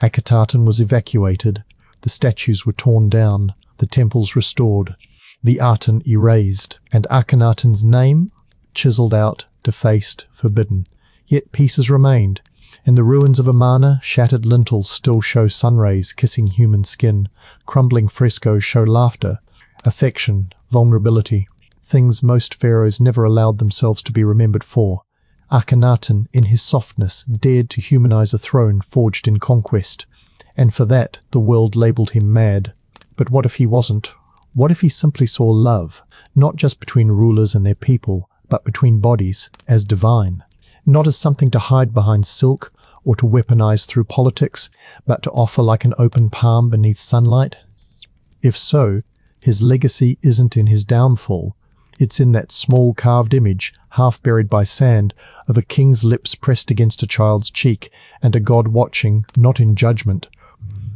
Speaker 1: Akhetaten was evacuated. The statues were torn down, the temples restored, the Aten erased, and Akhenaten's name chiseled out, defaced, forbidden. Yet pieces remained. In the ruins of Amarna, shattered lintels still show sunrays kissing human skin. Crumbling frescoes show laughter, affection, vulnerability, things most pharaohs never allowed themselves to be remembered for. Akhenaten, in his softness, dared to humanize a throne forged in conquest, and for that the world labeled him mad. But what if he wasn't? What if he simply saw love, not just between rulers and their people, but between bodies, as divine? Not as something to hide behind silk or to weaponize through politics, but to offer like an open palm beneath sunlight? If so, his legacy isn't in his downfall. It's in that small carved image, half buried by sand, of a king's lips pressed against a child's cheek, and a god watching, not in judgment,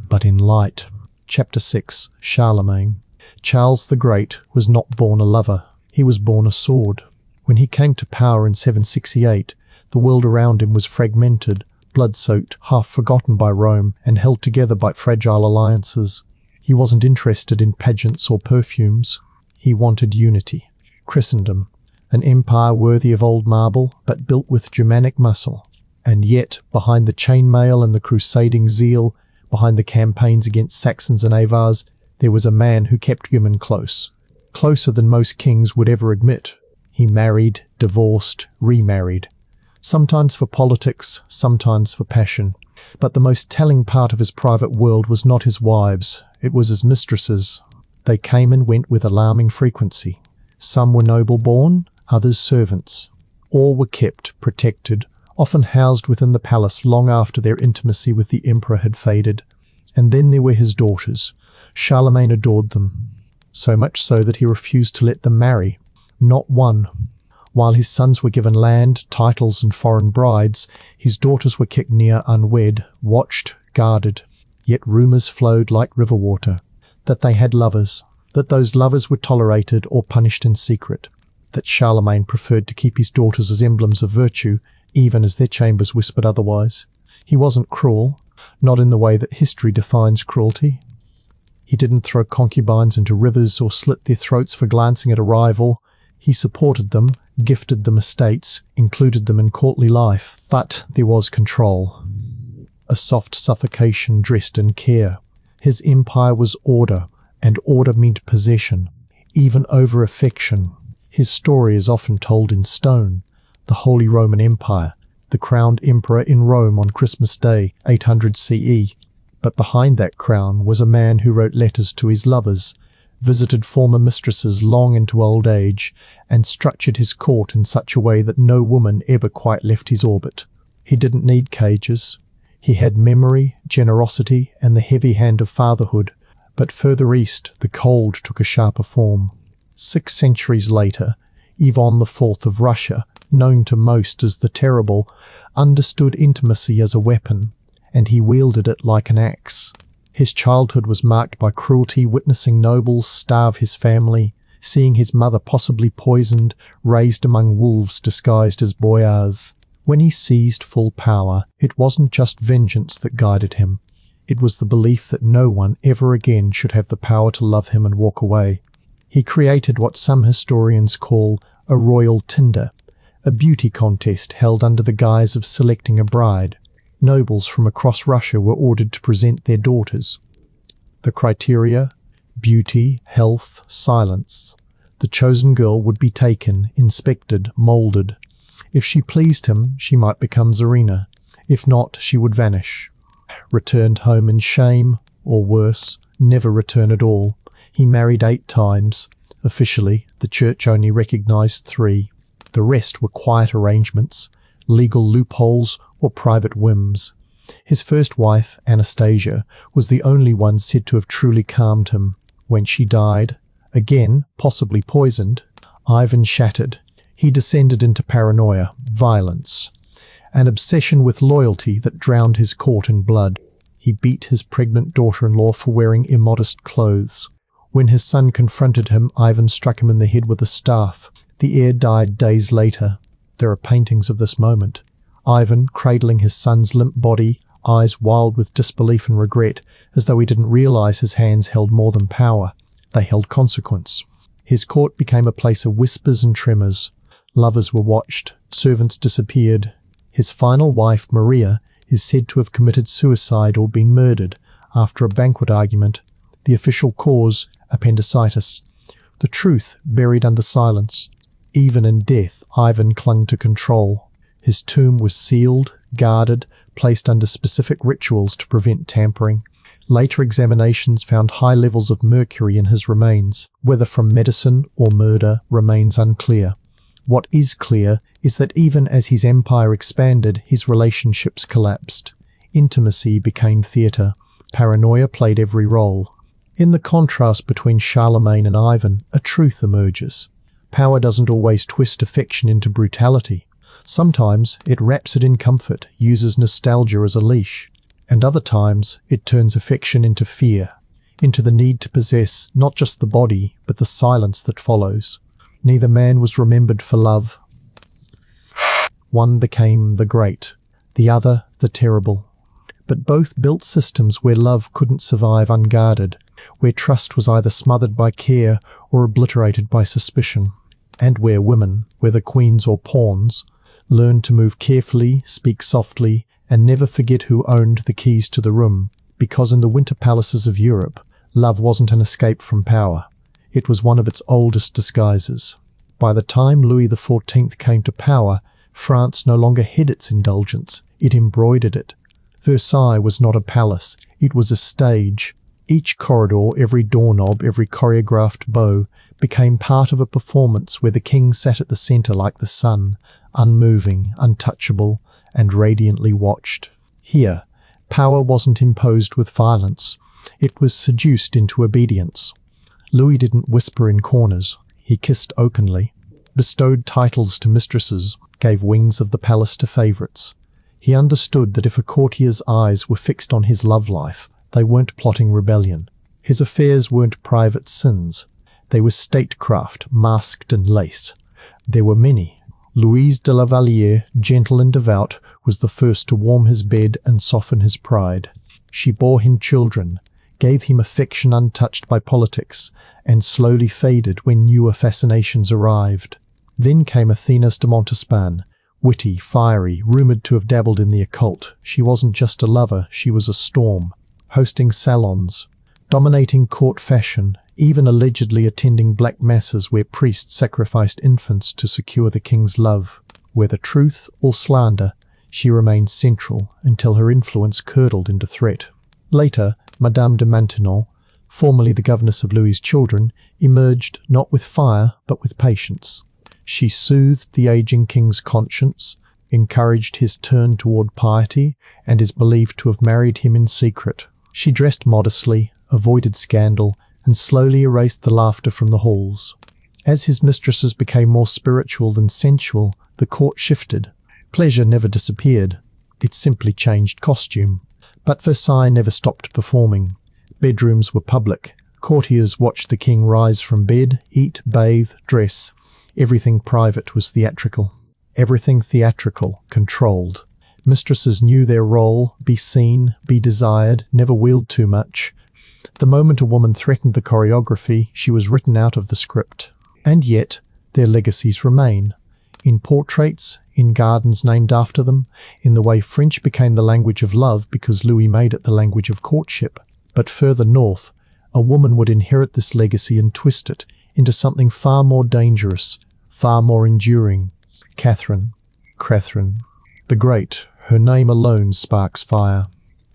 Speaker 1: but in light. Chapter 6. Charlemagne. Charles the Great was not born a lover. He was born a sword. When he came to power in 768, the world around him was fragmented, blood-soaked, half forgotten by Rome, and held together by fragile alliances. He wasn't interested in pageants or perfumes. He wanted unity. Christendom, an empire worthy of old marble, but built with Germanic muscle. And yet, behind the chainmail and the crusading zeal, behind the campaigns against Saxons and Avars, there was a man who kept women close. Closer than most kings would ever admit. He married, divorced, remarried. Sometimes for politics, sometimes for passion. But the most telling part of his private world was not his wives, it was his mistresses. They came and went with alarming frequency. Some were noble-born, others servants. All were kept, protected, often housed within the palace long after their intimacy with the emperor had faded. And then there were his daughters. Charlemagne adored them, so much so that he refused to let them marry. Not one. While his sons were given land, titles, and foreign brides, his daughters were kept near unwed, watched, guarded. Yet rumours flowed like river water, that they had lovers, that those lovers were tolerated or punished in secret, that Charlemagne preferred to keep his daughters as emblems of virtue, even as their chambers whispered otherwise. He wasn't cruel, not in the way that history defines cruelty. He didn't throw concubines into rivers or slit their throats for glancing at a rival. He supported them, gifted them estates, included them in courtly life. But there was control. A soft suffocation dressed in care. His empire was order, and order meant possession, even over affection. His story is often told in stone. The Holy Roman Empire, the crowned emperor in Rome on Christmas Day, 800 CE. But behind that crown was a man who wrote letters to his lovers, visited former mistresses long into old age, and structured his court in such a way that no woman ever quite left his orbit. He didn't need cages. He had memory, generosity, and the heavy hand of fatherhood. But further east, the cold took a sharper form. 6 centuries later, Ivan IV of Russia, known to most as the Terrible, understood intimacy as a weapon, and he wielded it like an axe. His childhood was marked by cruelty, witnessing nobles starve his family, seeing his mother possibly poisoned, raised among wolves disguised as boyars. When he seized full power, it wasn't just vengeance that guided him. It was the belief that no one ever again should have the power to love him and walk away. He created what some historians call a royal Tinder, a beauty contest held under the guise of selecting a bride. Nobles from across Russia were ordered to present their daughters. The criteria: beauty, health, silence. The chosen girl would be taken, inspected, moulded. If she pleased him, she might become Tsarina. If not, she would vanish. Returned home in shame, or worse, never return at all. He married 8 times. Officially, the church only recognized 3. The rest were quiet arrangements, legal loopholes, or private whims. His first wife, Anastasia, was the only one said to have truly calmed him. When she died, again possibly poisoned, Ivan shattered. He descended into paranoia, violence, an obsession with loyalty that drowned his court in blood. He beat his pregnant daughter-in-law for wearing immodest clothes. When his son confronted him, Ivan struck him in the head with a staff. The heir died days later. There are paintings of this moment. Ivan cradling his son's limp body, eyes wild with disbelief and regret, as though he didn't realize his hands held more than power. They held consequence. His court became a place of whispers and tremors. Lovers were watched. Servants disappeared. His final wife, Maria, is said to have committed suicide or been murdered after a banquet argument. The official cause, appendicitis. The truth buried under silence. Even in death, Ivan clung to control. His tomb was sealed, guarded, placed under specific rituals to prevent tampering. Later examinations found high levels of mercury in his remains. Whether from medicine or murder remains unclear. What is clear is that even as his empire expanded, his relationships collapsed. Intimacy became theatre. Paranoia played every role. In the contrast between Charlemagne and Ivan, a truth emerges. Power doesn't always twist affection into brutality. Sometimes it wraps it in comfort, uses nostalgia as a leash, and other times it turns affection into fear, into the need to possess not just the body, but the silence that follows. Neither man was remembered for love. One became the great, the other the terrible. But both built systems where love couldn't survive unguarded, where trust was either smothered by care or obliterated by suspicion, and where women, whether queens or pawns, Learn to move carefully, speak softly, and never forget who owned the keys to the room, because in the winter palaces of Europe, love wasn't an escape from power. It was one of its oldest disguises. By the time Louis XIV came to power, France no longer hid its indulgence, it embroidered it. Versailles was not a palace, it was a stage. Each corridor, every doorknob, every choreographed bow became part of a performance where the king sat at the centre like the sun, unmoving, untouchable, and radiantly watched. Here, power wasn't imposed with violence, it was seduced into obedience. Louis didn't whisper in corners, he kissed openly, bestowed titles to mistresses, gave wings of the palace to favourites. He understood that if a courtier's eyes were fixed on his love life, they weren't plotting rebellion. His affairs weren't private sins. They were statecraft, masked in lace. There were many. Louise de la Vallière, gentle and devout, was the first to warm his bed and soften his pride. She bore him children, gave him affection untouched by politics, and slowly faded when newer fascinations arrived. Then came Athenas de Montespan, witty, fiery, rumoured to have dabbled in the occult. She wasn't just a lover, she was a storm, hosting salons, dominating court fashion, even allegedly attending black masses where priests sacrificed infants to secure the king's love. Whether truth or slander, she remained central until her influence curdled into threat. Later, Madame de Maintenon, formerly the governess of Louis's children, emerged not with fire but with patience. She soothed the aging king's conscience, encouraged his turn toward piety, and is believed to have married him in secret. She dressed modestly, avoided scandal, and slowly erased the laughter from the halls. As his mistresses became more spiritual than sensual, the court shifted. Pleasure never disappeared. It simply changed costume. But Versailles never stopped performing. Bedrooms were public. Courtiers watched the king rise from bed, eat, bathe, dress. Everything private was theatrical. Everything theatrical, controlled. Mistresses knew their role, be seen, be desired, never wheeled too much. The moment a woman threatened the choreography, she was written out of the script. And yet, their legacies remain. In portraits, in gardens named after them, in the way French became the language of love because Louis made it the language of courtship. But further north, a woman would inherit this legacy and twist it into something far more dangerous, far more enduring. Catherine the Great, her name alone sparks fire.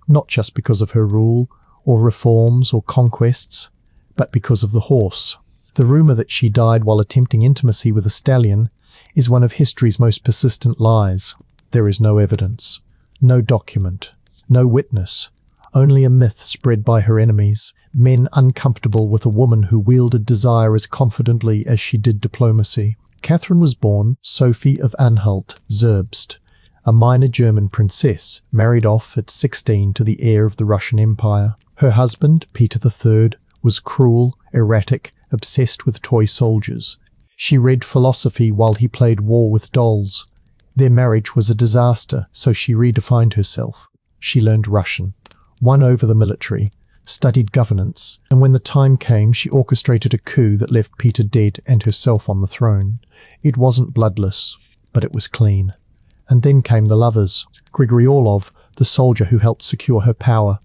Speaker 1: Not just because of her rule, or reforms, or conquests, but because of the horse. The rumour that she died while attempting intimacy with a stallion is one of history's most persistent lies. There is no evidence, no document, no witness, only a myth spread by her enemies, men uncomfortable with a woman who wielded desire as confidently as she did diplomacy. Catherine was born Sophie of Anhalt-Zerbst, a minor German princess, married off at 16 to the heir of the Russian Empire. Her husband, Peter III, was cruel, erratic, obsessed with toy soldiers. She read philosophy while he played war with dolls. Their marriage was a disaster, so she redefined herself. She learned Russian, won over the military, studied governance, and when the time came, she orchestrated a coup that left Peter dead and herself on the throne. It wasn't bloodless, but it was clean. And then came the lovers. Grigory Orlov, the soldier who helped secure her power.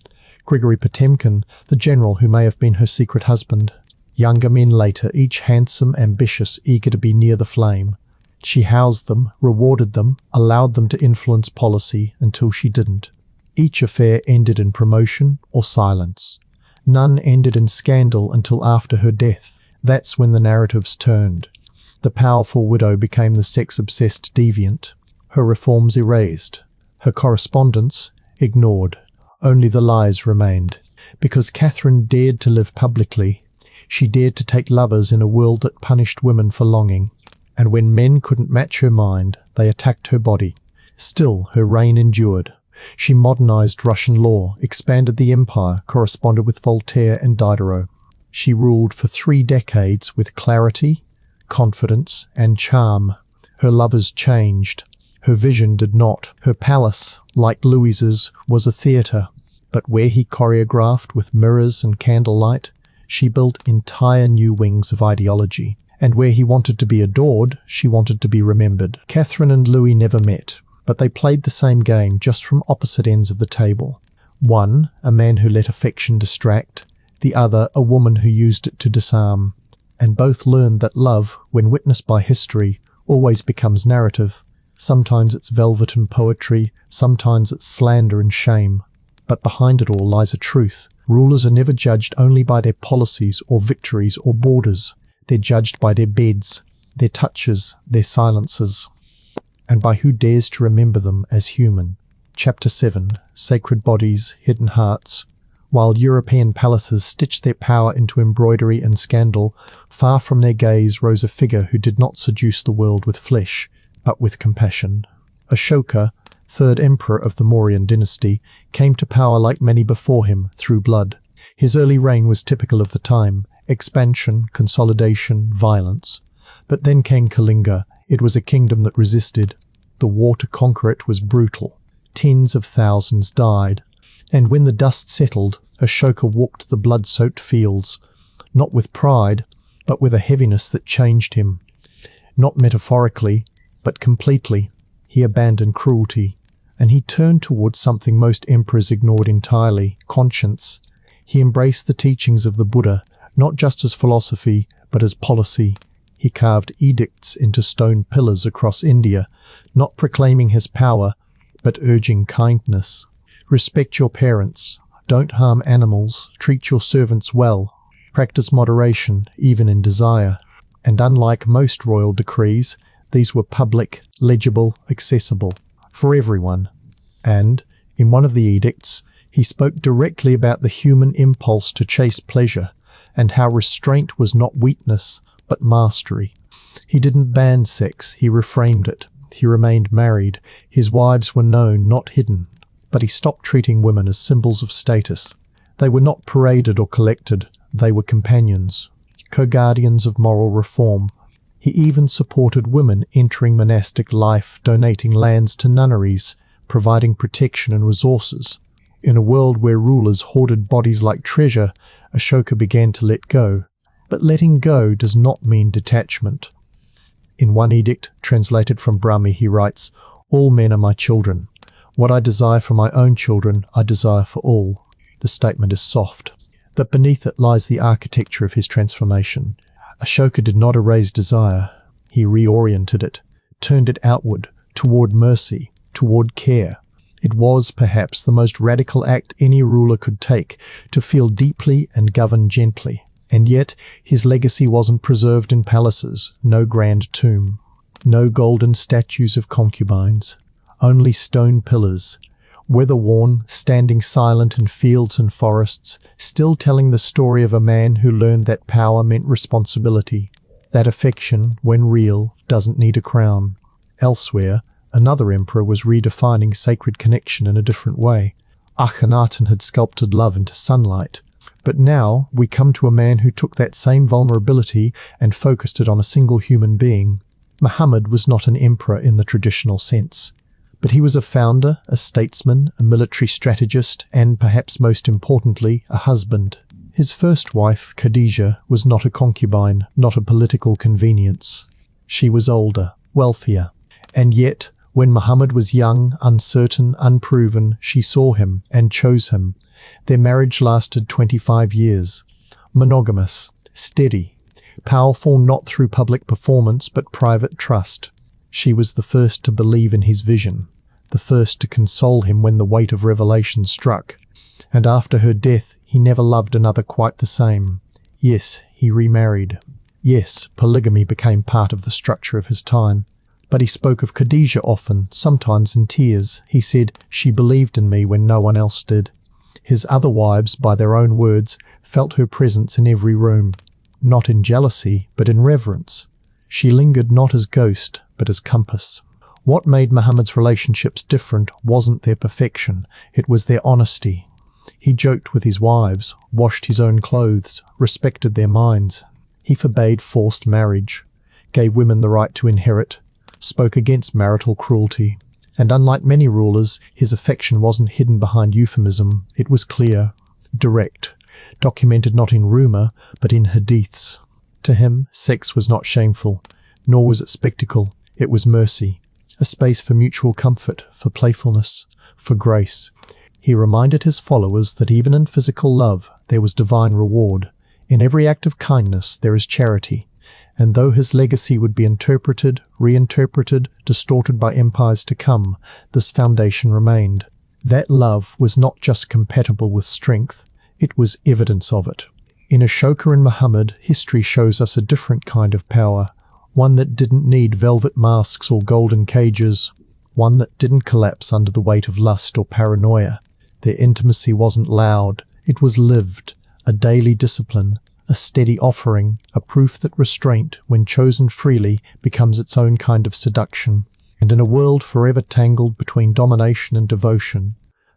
Speaker 1: Grigory Potemkin, the general who may have been her secret husband. Younger men later, each handsome, ambitious, eager to be near the flame. She housed them, rewarded them, allowed them to influence policy until she didn't. Each affair ended in promotion or silence. None ended in scandal until after her death. That's when the narratives turned. The powerful widow became the sex-obsessed deviant. Her reforms erased. Her correspondence ignored. Only the lies remained. Because Catherine dared to live publicly, she dared to take lovers in a world that punished women for longing. And when men couldn't match her mind, they attacked her body. Still, her reign endured. She modernized Russian law, expanded the empire, corresponded with Voltaire and Diderot. She ruled for 3 decades with clarity, confidence, and charm. Her lovers changed. Her vision did not. Her palace, like Louis's, was a theatre, but where he choreographed with mirrors and candlelight, she built entire new wings of ideology. And where he wanted to be adored, she wanted to be remembered. Catherine and Louis never met, but they played the same game, just from opposite ends of the table. One, a man who let affection distract, the other, a woman who used it to disarm. And both learned that love, when witnessed by history, always becomes narrative. Sometimes it's velvet and poetry, sometimes it's slander and shame. But behind it all lies a truth. Rulers are never judged only by their policies or victories or borders. They're judged by their beds, their touches, their silences, and by who dares to remember them as human. Chapter 7. Sacred Bodies, Hidden Hearts. While European palaces stitched their power into embroidery and scandal, far from their gaze rose a figure who did not seduce the world with flesh, but with compassion. Ashoka, third emperor of the Mauryan dynasty, came to power like many before him, through blood. His early reign was typical of the time: expansion, consolidation, violence. But then came Kalinga. It was a kingdom that resisted. The war to conquer it was brutal. Tens of thousands died. And when the dust settled, Ashoka walked the blood-soaked fields, not with pride, but with a heaviness that changed him. Not metaphorically, but completely. He abandoned cruelty, and he turned towards something most emperors ignored entirely: conscience. He embraced the teachings of the Buddha, not just as philosophy, but as policy. He carved edicts into stone pillars across India, not proclaiming his power, but urging kindness. Respect your parents. Don't harm animals. Treat your servants well. Practice moderation, even in desire. And unlike most royal decrees, these were public, legible, accessible, for everyone. And, in one of the edicts, he spoke directly about the human impulse to chase pleasure, and how restraint was not weakness, but mastery. He didn't ban sex, he reframed it. He remained married. His wives were known, not hidden. But he stopped treating women as symbols of status. They were not paraded or collected. They were companions, co-guardians of moral reform. He even supported women entering monastic life, donating lands to nunneries, providing protection and resources. In a world where rulers hoarded bodies like treasure, Ashoka began to let go. But letting go does not mean detachment. In one edict, translated from Brahmi, he writes, "All men are my children. What I desire for my own children, I desire for all." The statement is soft, but beneath it lies the architecture of his transformation. Ashoka did not erase desire. He reoriented it, turned it outward, toward mercy, toward care. It was, perhaps, the most radical act any ruler could take, to feel deeply and govern gently. And yet, his legacy wasn't preserved in palaces, no grand tomb, no golden statues of concubines, only stone pillars, weather-worn, standing silent in fields and forests, still telling the story of a man who learned that power meant responsibility, that affection, when real, doesn't need a crown. Elsewhere, another emperor was redefining sacred connection in a different way. Akhenaten had sculpted love into sunlight. But now we come to a man who took that same vulnerability and focused it on a single human being. Muhammad was not an emperor in the traditional sense, but he was a founder, a statesman, a military strategist, and, perhaps most importantly, a husband. His first wife, Khadija, was not a concubine, not a political convenience. She was older, wealthier, and yet, when Muhammad was young, uncertain, unproven, she saw him and chose him. Their marriage lasted 25 years. Monogamous, steady, powerful not through public performance but private trust. She was the first to believe in his vision, the first to console him when the weight of revelation struck. And after her death, he never loved another quite the same. Yes, he remarried. Yes, polygamy became part of the structure of his time. But he spoke of Khadija often, sometimes in tears. He said, "She believed in me when no one else did." His other wives, by their own words, felt her presence in every room, not in jealousy, but in reverence. She lingered not as ghost, but as compass. What made Muhammad's relationships different wasn't their perfection, it was their honesty. He joked with his wives, washed his own clothes, respected their minds. He forbade forced marriage, gave women the right to inherit, spoke against marital cruelty. And unlike many rulers, his affection wasn't hidden behind euphemism. It was clear, direct, documented not in rumour, but in hadiths. To him, sex was not shameful, nor was it spectacle. It was mercy, a space for mutual comfort, for playfulness, for grace. He reminded his followers that even in physical love there was divine reward. In every act of kindness there is charity. And though his legacy would be interpreted, reinterpreted, distorted by empires to come, this foundation remained. That love was not just compatible with strength, it was evidence of it. In Ashoka and Muhammad, history shows us a different kind of power, one that didn't need velvet masks or golden cages, one that didn't collapse under the weight of lust or paranoia. Their intimacy wasn't loud, it was lived, a daily discipline, a steady offering, a proof that restraint, when chosen freely, becomes its own kind of seduction. And in a world forever tangled between domination and devotion,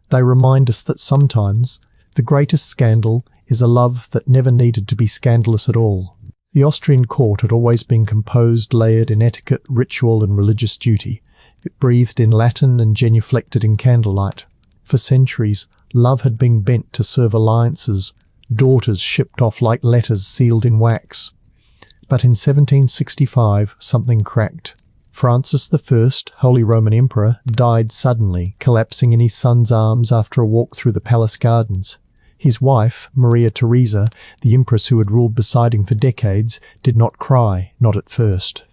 Speaker 1: they remind us that sometimes the greatest scandal is a love that never needed to be scandalous at all. The Austrian court had always been composed, layered in etiquette, ritual, and religious duty. It breathed in Latin and genuflected in candlelight. For centuries, love had been bent to serve alliances, daughters shipped off like letters sealed in wax. But in 1765, something cracked. Francis I, Holy Roman Emperor, died suddenly, collapsing in his son's arms after a walk through the palace gardens. His wife, Maria Theresa, the empress who had ruled beside him for decades, did not cry, not at first.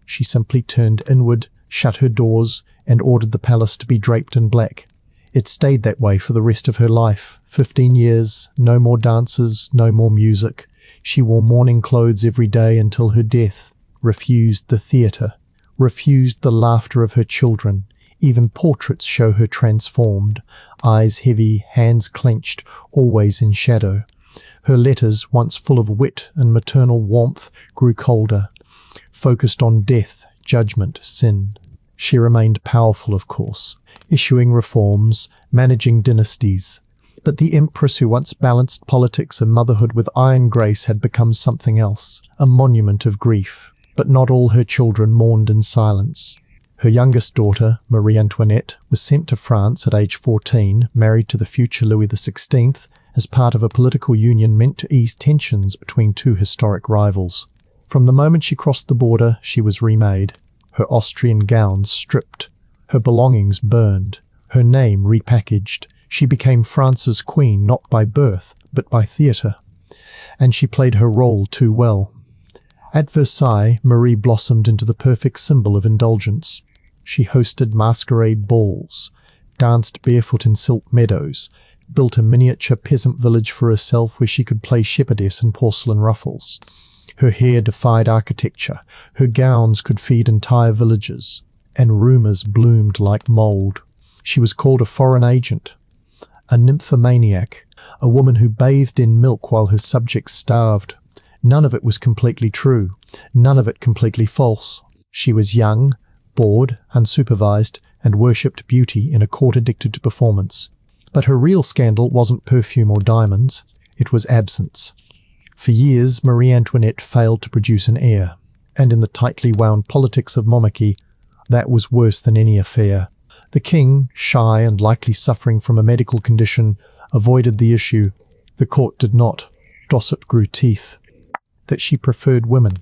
Speaker 1: She simply turned inward, shut her doors, and ordered the palace to be draped in black. It stayed that way for the rest of her life. 15 years, no more dances, no more music. She wore mourning clothes every day until her death, refused the theatre, refused the laughter of her children. Even portraits show her transformed, eyes heavy, hands clenched, always in shadow. Her letters, once full of wit and maternal warmth, grew colder, focused on death, judgment, sin. She remained powerful, of course, issuing reforms, managing dynasties. But the empress who once balanced politics and motherhood with iron grace had become something else, a monument of grief. But not all her children mourned in silence. Her youngest daughter, Marie Antoinette, was sent to France at age 14, married to the future Louis XVI, as part of a political union meant to ease tensions between two historic rivals. From the moment she crossed the border, she was remade. Her Austrian gowns stripped, her belongings burned, her name repackaged. She became France's queen not by birth, but by theatre. And she played her role too well. At Versailles, Marie blossomed into the perfect symbol of indulgence. She hosted masquerade balls, danced barefoot in silk meadows, built a miniature peasant village for herself where she could play shepherdess in porcelain ruffles. Her hair defied architecture, her gowns could feed entire villages, and rumours bloomed like mould. She was called a foreign agent, a nymphomaniac, a woman who bathed in milk while her subjects starved. None of it was completely true, none of it completely false. She was young, bored, unsupervised, and worshipped beauty in a court addicted to performance. But her real scandal wasn't perfume or diamonds, it was absence. For years, Marie Antoinette failed to produce an heir, and in the tightly wound politics of monarchy, that was worse than any affair. The king, shy and likely suffering from a medical condition, avoided the issue. The court did not. Gossip grew teeth. That she preferred women,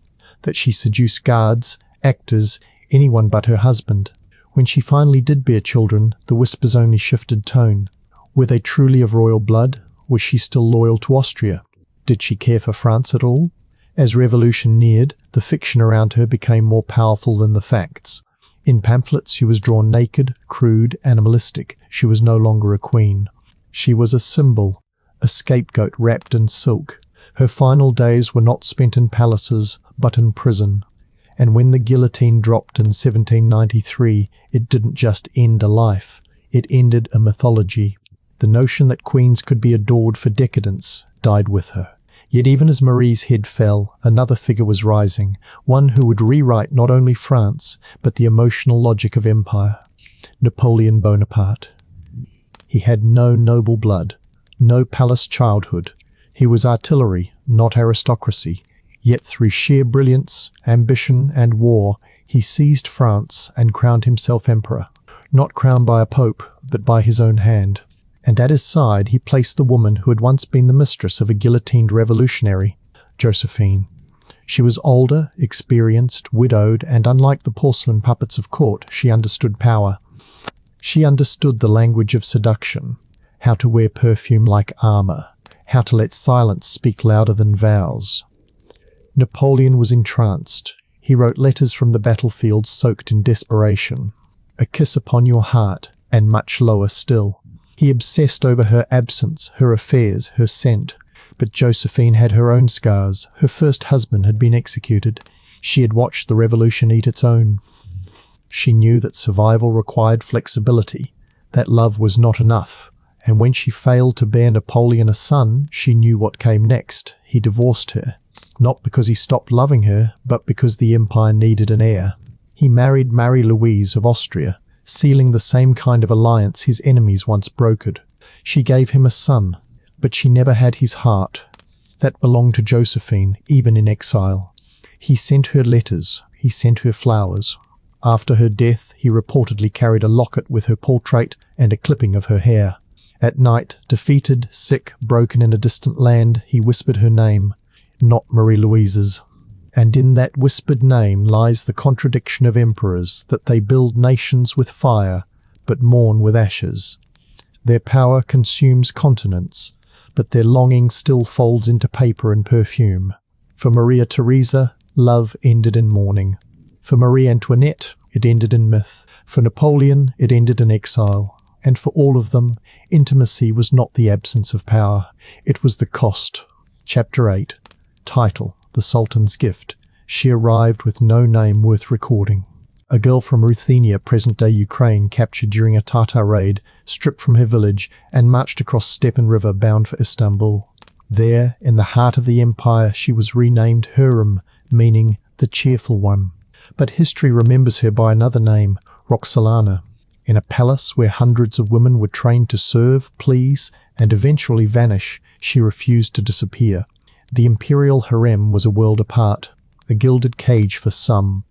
Speaker 1: that she seduced guards, actors, anyone but her husband. When she finally did bear children, the whispers only shifted tone. Were they truly of royal blood? Was she still loyal to Austria? Did she care for France at all? As revolution neared, the fiction around her became more powerful than the facts. In pamphlets she was drawn naked, crude, animalistic. She was no longer a queen. She was a symbol, a scapegoat wrapped in silk. Her final days were not spent in palaces, but in prison. And when the guillotine dropped in 1793, it didn't just end a life, it ended a mythology. The notion that queens could be adored for decadence died with her. Yet even as Marie's head fell, another figure was rising, one who would rewrite not only France, but the emotional logic of empire. Napoleon Bonaparte. He had no noble blood, no palace childhood. He was artillery, not aristocracy. Yet through sheer brilliance, ambition, and war, he seized France and crowned himself emperor. Not crowned by a pope, but by his own hand. And at his side he placed the woman who had once been the mistress of a guillotined revolutionary, Josephine. She was older, experienced, widowed, and unlike the porcelain puppets of court, she understood power. She understood the language of seduction, how to wear perfume like armor, how to let silence speak louder than vows. Napoleon was entranced. He wrote letters from the battlefield soaked in desperation. A kiss upon your heart, and much lower still. He obsessed over her absence, her affairs, her scent. But Josephine had her own scars. Her first husband had been executed. She had watched the revolution eat its own. She knew that survival required flexibility, that love was not enough. And when she failed to bear Napoleon a son, she knew what came next. He divorced her. Not because he stopped loving her, but because the empire needed an heir. He married Marie-Louise of Austria, sealing the same kind of alliance his enemies once brokered. She gave him a son, but she never had his heart. That belonged to Josephine, even in exile. He sent her letters, he sent her flowers. After her death, he reportedly carried a locket with her portrait and a clipping of her hair. At night, defeated, sick, broken in a distant land, he whispered her name, not Marie-Louise's. And in that whispered name lies the contradiction of emperors, that they build nations with fire, but mourn with ashes. Their power consumes continents, but their longing still folds into paper and perfume. For Maria Theresa, love ended in mourning. For Marie Antoinette, it ended in myth. For Napoleon, it ended in exile. And for all of them, intimacy was not the absence of power. It was the cost. Chapter 8. Title: The Sultan's Gift. She arrived with no name worth recording. A girl from Ruthenia, present-day Ukraine, captured during a Tatar raid, stripped from her village, and marched across Stepan River bound for Istanbul. There, in the heart of the empire, she was renamed Hurrem, meaning the cheerful one. But history remembers her by another name, Roxolana. In a palace where hundreds of women were trained to serve, please, and eventually vanish, she refused to disappear. The imperial harem was a world apart, a gilded cage for some,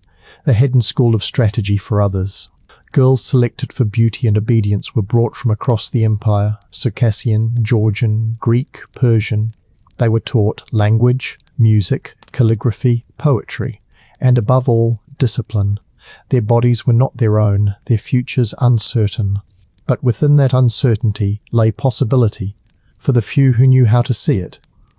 Speaker 1: the hidden school of strategy for others. Girls selected for beauty and obedience were brought from across the empire, Circassian, Georgian, Greek, Persian. They were taught language, music, calligraphy, poetry, and above all, discipline. Their bodies were not their own, their futures uncertain. But within that uncertainty lay possibility, for the few who knew how to see it.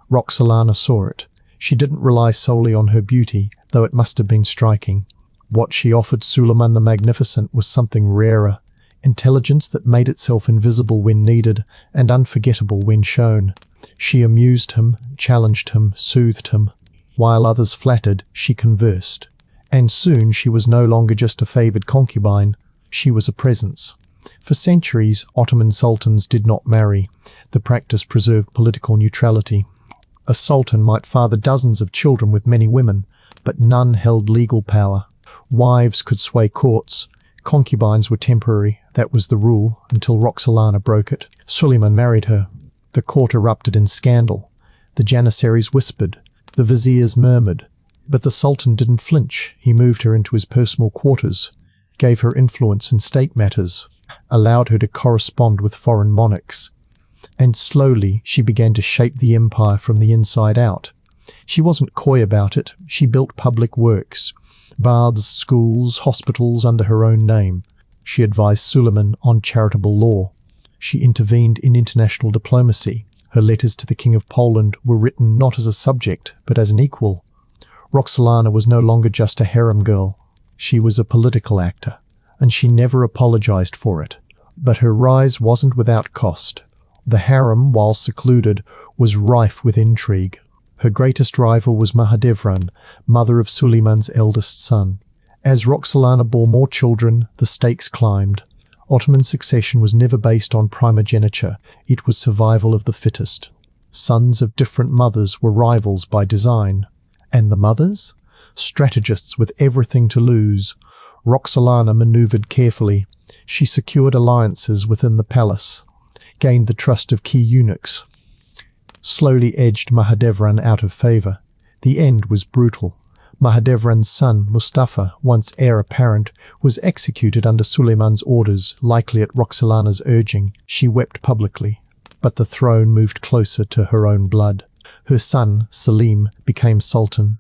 Speaker 1: Roxolana saw it. She didn't rely solely on her beauty, though it must have been striking. What she offered Suleiman the Magnificent was something rarer, intelligence that made itself invisible when needed and unforgettable when shown. She amused him, challenged him, soothed him. While others flattered, she conversed. And soon she was no longer just a favoured concubine, she was a presence. For centuries, Ottoman sultans did not marry. The practice preserved political neutrality. A sultan might father dozens of children with many women, but none held legal power. Wives could sway courts. Concubines were temporary. That was the rule, until Roxolana broke it. Suleiman married her. The court erupted in scandal. The janissaries whispered. The viziers murmured. But the sultan didn't flinch. He moved her into his personal quarters, gave her influence in state matters, allowed her to correspond with foreign monarchs. And slowly she began to shape the empire from the inside out. She wasn't coy about it. She built public works, baths, schools, hospitals under her own name. She advised Suleiman on charitable law. She intervened in international diplomacy. Her letters to the King of Poland were written not as a subject, but as an equal. Roxolana was no longer just a harem girl. She was a political actor, and she never apologized for it. But her rise wasn't without cost. The harem, while secluded, was rife with intrigue. Her greatest rival was Mahidevran, mother of Suleiman's eldest son. As Roxolana bore more children, the stakes climbed. Ottoman succession was never based on primogeniture. It was survival of the fittest. Sons of different mothers were rivals by design. And the mothers? Strategists with everything to lose. Roxolana maneuvered carefully. She secured alliances within the palace, gained the trust of key eunuchs, slowly edged Mahidevran out of favour. The end was brutal. Mahidevran's son, Mustafa, once heir apparent, was executed under Suleiman's orders, likely at Roxolana's urging. She wept publicly. But the throne moved closer to her own blood. Her son, Selim, became sultan,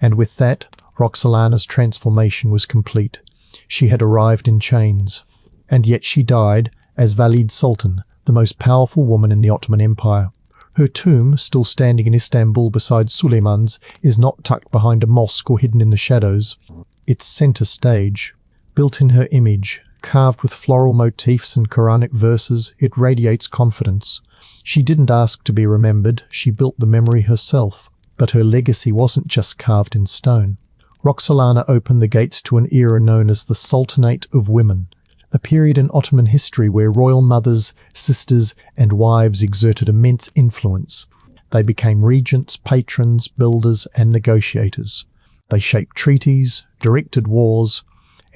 Speaker 1: And with that, Roxolana's transformation was complete. She had arrived in chains. And yet she died as Valide Sultan, the most powerful woman in the Ottoman Empire. Her tomb, still standing in Istanbul beside Suleiman's, is not tucked behind a mosque or hidden in the shadows. It's center stage. Built in her image, carved with floral motifs and Quranic verses, it radiates confidence. She didn't ask to be remembered, she built the memory herself. But her legacy wasn't just carved in stone. Roxolana opened the gates to an era known as the Sultanate of Women, a period in Ottoman history where royal mothers, sisters, and wives exerted immense influence. They became regents, patrons, builders, and negotiators. They shaped treaties, directed wars,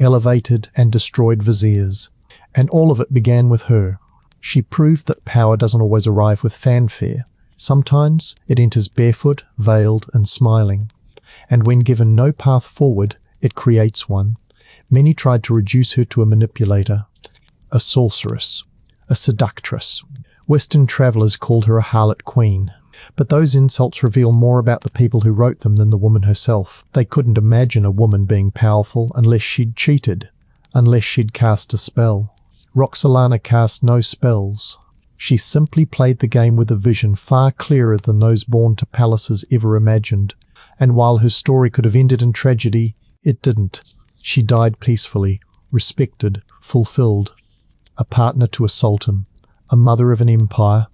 Speaker 1: elevated and destroyed viziers. And all of it began with her. She proved that power doesn't always arrive with fanfare. Sometimes it enters barefoot, veiled, and smiling. And when given no path forward, it creates one. Many tried to reduce her to a manipulator, a sorceress, a seductress. Western travellers called her a harlot queen. But those insults reveal more about the people who wrote them than the woman herself. They couldn't imagine a woman being powerful unless she'd cheated, unless she'd cast a spell. Roxolana cast no spells. She simply played the game with a vision far clearer than those born to palaces ever imagined. And while her story could have ended in tragedy, it didn't. She died peacefully, respected, fulfilled. A partner to a sultan, a mother of an empire,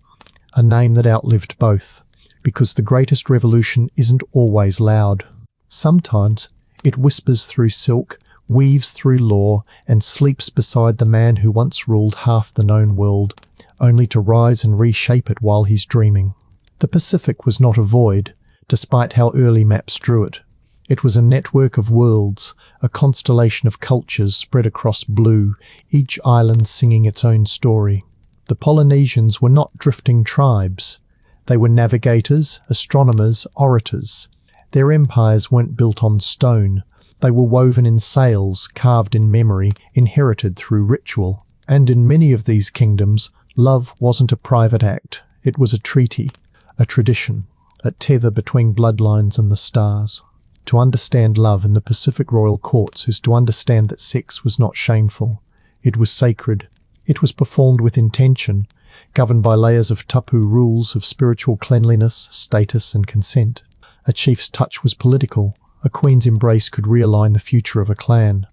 Speaker 1: a name that outlived both. Because the greatest revolution isn't always loud. Sometimes it whispers through silk, weaves through law, and sleeps beside the man who once ruled half the known world, only to rise and reshape it while he's dreaming. The Pacific was not a void, despite how early maps drew it. It was a network of worlds, a constellation of cultures spread across blue, each island singing its own story. The Polynesians were not drifting tribes. They were navigators, astronomers, orators. Their empires weren't built on stone. They were woven in sails, carved in memory, inherited through ritual. And in many of these kingdoms, love wasn't a private act. It was a treaty, a tradition, a tether between bloodlines and the stars. To understand love in the Pacific royal courts is to understand that sex was not shameful. It was sacred. It was performed with intention, governed by layers of tapu rules of spiritual cleanliness, status, and consent. A chief's touch was political. A queen's embrace could realign the future of a clan.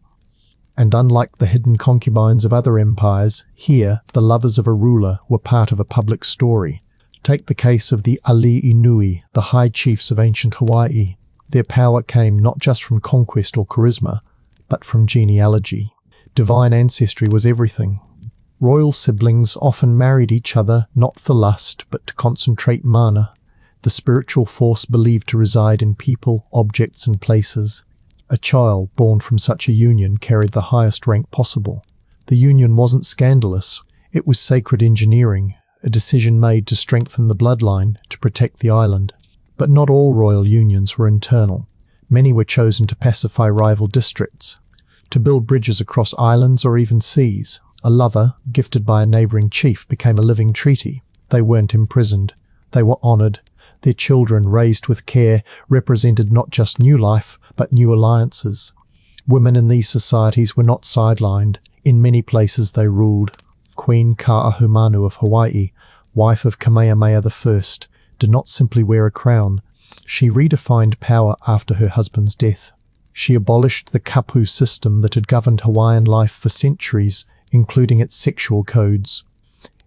Speaker 1: And unlike the hidden concubines of other empires, here the lovers of a ruler were part of a public story. Take the case of the Ali Inui, the high chiefs of ancient Hawaii. Their power came not just from conquest or charisma, but from genealogy. Divine ancestry was everything. Royal siblings often married each other not for lust, but to concentrate mana, the spiritual force believed to reside in people, objects, and places. A child born from such a union carried the highest rank possible. The union wasn't scandalous. It was sacred engineering, a decision made to strengthen the bloodline, to protect the island. But not all royal unions were internal. Many were chosen to pacify rival districts, to build bridges across islands or even seas. A lover, gifted by a neighbouring chief, became a living treaty. They weren't imprisoned. They were honoured. Their children, raised with care, represented not just new life, but new alliances. Women in these societies were not sidelined. In many places they ruled. Queen Kaahumanu of Hawaii, wife of Kamehameha I, did not simply wear a crown. She redefined power after her husband's death. She abolished the kapu system that had governed Hawaiian life for centuries, including its sexual codes.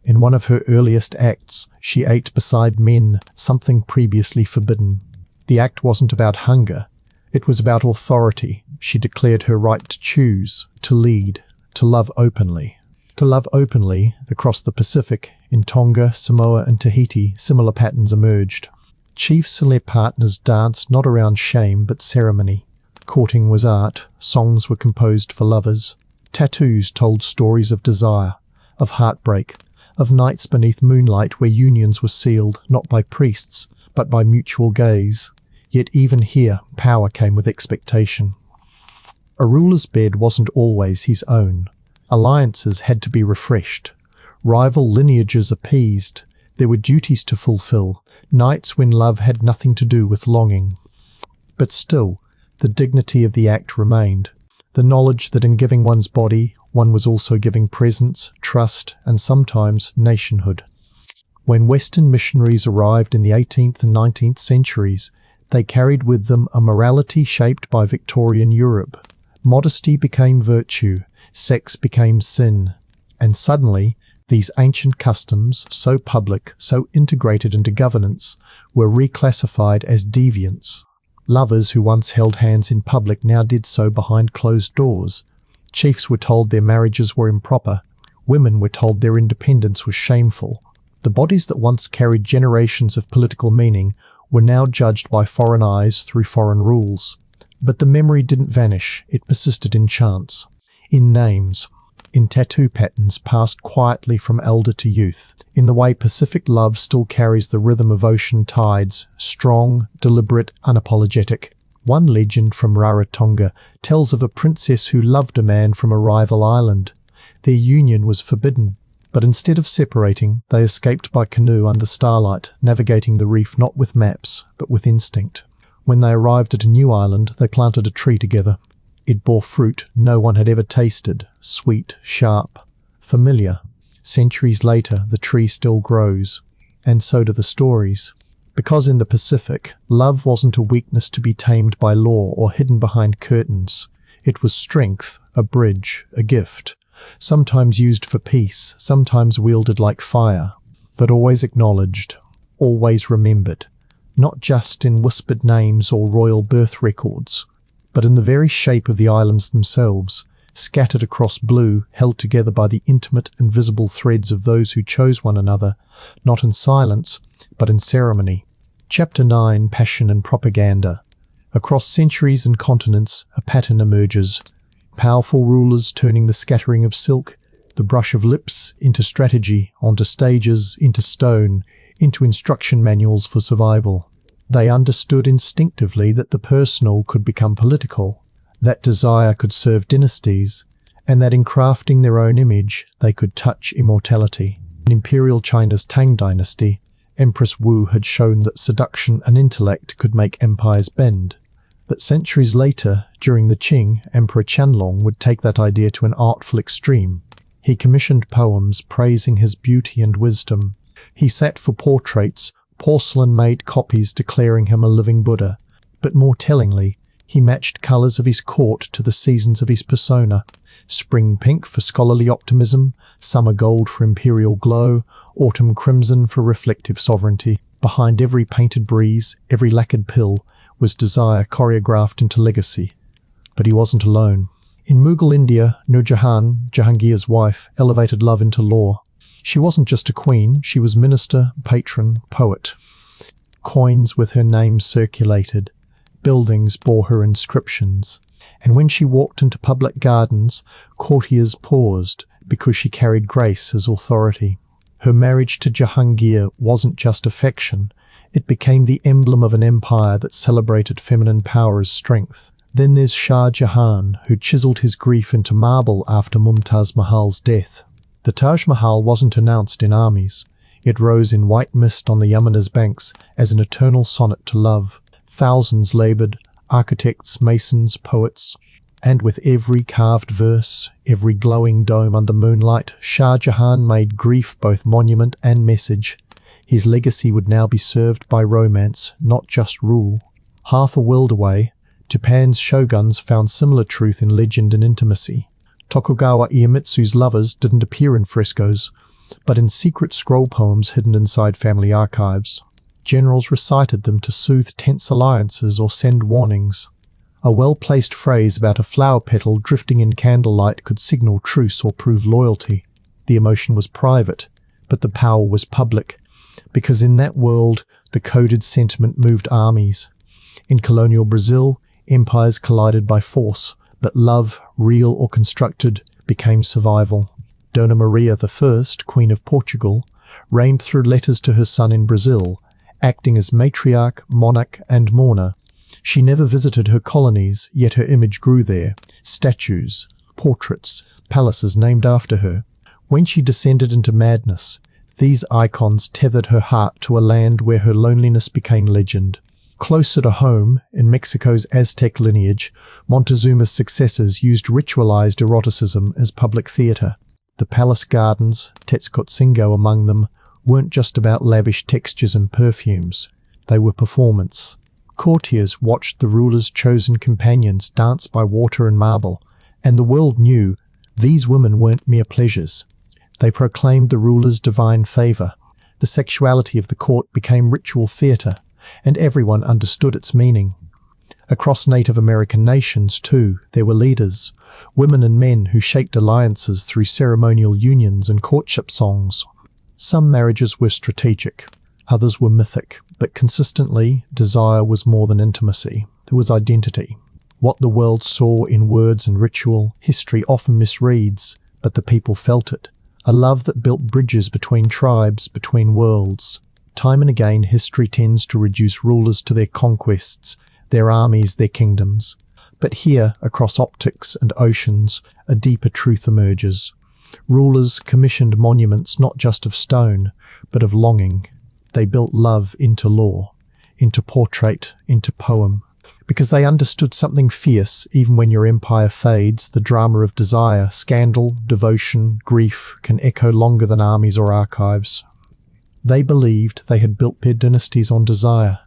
Speaker 1: In one of her earliest acts, she ate beside men, something previously forbidden. The act wasn't about hunger. It was about authority. She declared her right to choose, to lead, to love openly. To love openly, across the Pacific, in Tonga, Samoa, and Tahiti, similar patterns emerged. Chiefs and their partners danced not around shame but ceremony. Courting was art. Songs were composed for lovers. Tattoos told stories of desire, of heartbreak, of nights beneath moonlight where unions were sealed not by priests, but by mutual gaze. Yet even here, power came with expectation. A ruler's bed wasn't always his own. Alliances had to be refreshed. Rival lineages appeased. There were duties to fulfill, nights when love had nothing to do with longing. But still, the dignity of the act remained. The knowledge that in giving one's body, one was also giving presence, trust, and sometimes nationhood. When Western missionaries arrived in the 18th and 19th centuries, they carried with them a morality shaped by Victorian Europe. Modesty became virtue, sex became sin, and suddenly these ancient customs, so public, so integrated into governance, were reclassified as deviants. Lovers who once held hands in public now did so behind closed doors. Chiefs were told their marriages were improper. Women were told their independence was shameful. The bodies that once carried generations of political meaning were now judged by foreign eyes through foreign rules. But the memory didn't vanish, it persisted in chants, in names, in tattoo patterns passed quietly from elder to youth, in the way Pacific love still carries the rhythm of ocean tides, strong, deliberate, unapologetic. One legend from Rarotonga tells of a princess who loved a man from a rival island. Their union was forbidden, but instead of separating, they escaped by canoe under starlight, navigating the reef not with maps, but with instinct. When they arrived at a new island, they planted a tree together. It bore fruit no one had ever tasted, sweet, sharp, familiar. Centuries later, the tree still grows, and so do the stories. Because in the Pacific, love wasn't a weakness to be tamed by law or hidden behind curtains. It was strength, a bridge, a gift, sometimes used for peace, sometimes wielded like fire, but always acknowledged, always remembered, not just in whispered names or royal birth records, but in the very shape of the islands themselves, scattered across blue, held together by the intimate and visible threads of those who chose one another, not in silence, but in ceremony. Chapter 9, Passion and Propaganda. Across centuries and continents, a pattern emerges. Powerful rulers turning the scattering of silk, the brush of lips, into strategy, onto stages, into stone, into instruction manuals for survival. They understood instinctively that the personal could become political, that desire could serve dynasties, and that in crafting their own image they could touch immortality. In Imperial China's Tang dynasty, Empress Wu had shown that seduction and intellect could make empires bend. But centuries later, during the Qing, Emperor Qianlong would take that idea to an artful extreme. He commissioned poems praising his beauty and wisdom. He sat for portraits, porcelain-made copies declaring him a living Buddha. But more tellingly, he matched colours of his court to the seasons of his persona. Spring pink for scholarly optimism, summer gold for imperial glow, autumn crimson for reflective sovereignty. Behind every painted breeze, every lacquered pill, was desire choreographed into legacy. But he wasn't alone. In Mughal India, Nur Jahan, Jahangir's wife, elevated love into law. She wasn't just a queen, she was minister, patron, poet. Coins with her name circulated. Buildings bore her inscriptions. And when she walked into public gardens, courtiers paused because she carried grace as authority. Her marriage to Jahangir wasn't just affection, it became the emblem of an empire that celebrated feminine power as strength. Then there's Shah Jahan, who chiseled his grief into marble after Mumtaz Mahal's death. The Taj Mahal wasn't announced in armies. It rose in white mist on the Yamuna's banks as an eternal sonnet to love. Thousands laboured, architects, masons, poets, and with every carved verse, every glowing dome under moonlight, Shah Jahan made grief both monument and message. His legacy would now be served by romance, not just rule. Half a world away, Japan's shoguns found similar truth in legend and intimacy. Tokugawa Iemitsu's lovers didn't appear in frescoes, but in secret scroll poems hidden inside family archives. Generals recited them to soothe tense alliances or send warnings. A well-placed phrase about a flower petal drifting in candlelight could signal truce or prove loyalty. The emotion was private, but the power was public, because in that world the coded sentiment moved armies. In colonial Brazil, empires collided by force, but love, real or constructed, became survival. Dona Maria I, Queen of Portugal, reigned through letters to her son in Brazil, acting as matriarch, monarch, and mourner. She never visited her colonies, yet her image grew there. Statues, portraits, palaces named after her. When she descended into madness, these icons tethered her heart to a land where her loneliness became legend. Closer to home, in Mexico's Aztec lineage, Montezuma's successors used ritualized eroticism as public theater. The palace gardens, Tetzcoatzingo among them, weren't just about lavish textures and perfumes. They were performance. Courtiers watched the ruler's chosen companions dance by water and marble, and the world knew these women weren't mere pleasures. They proclaimed the ruler's divine favor. The sexuality of the court became ritual theater, and everyone understood its meaning. Across Native American nations, too, there were leaders, women and men who shaped alliances through ceremonial unions and courtship songs. Some marriages were strategic, others were mythic, but consistently, desire was more than intimacy. There was identity. What the world saw in words and ritual, history often misreads, but the people felt it. A love that built bridges between tribes, between worlds. Time and again, history tends to reduce rulers to their conquests, their armies, their kingdoms. But here, across optics and oceans, a deeper truth emerges. Rulers commissioned monuments not just of stone, but of longing. They built love into law, into portrait, into poem. Because they understood something fierce, even when your empire fades, the drama of desire, scandal, devotion, grief can echo longer than armies or archives. They believed they had built their dynasties on desire,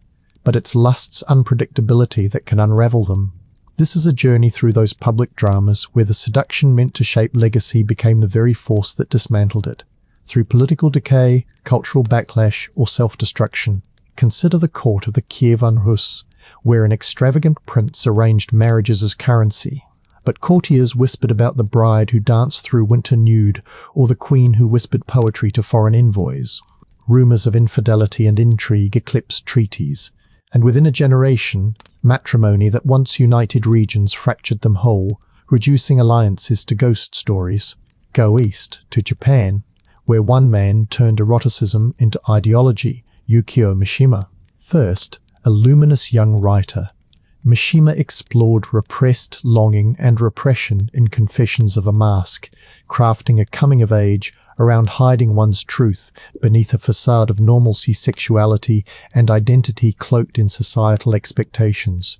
Speaker 1: but it's lust's unpredictability that can unravel them. This is a journey through those public dramas where the seduction meant to shape legacy became the very force that dismantled it. Through political decay, cultural backlash, or self-destruction. Consider the court of the Kievan Rus, where an extravagant prince arranged marriages as currency. But courtiers whispered about the bride who danced through winter nude, or the queen who whispered poetry to foreign envoys. Rumours of infidelity and intrigue eclipsed treaties, and within a generation, matrimony that once united regions fractured them whole, reducing alliances to ghost stories. Go east, to Japan, where one man turned eroticism into ideology, Yukio Mishima. First, a luminous young writer, Mishima explored repressed longing and repression in Confessions of a Mask, crafting a coming-of-age around hiding one's truth beneath a facade of normalcy, sexuality, and identity cloaked in societal expectations.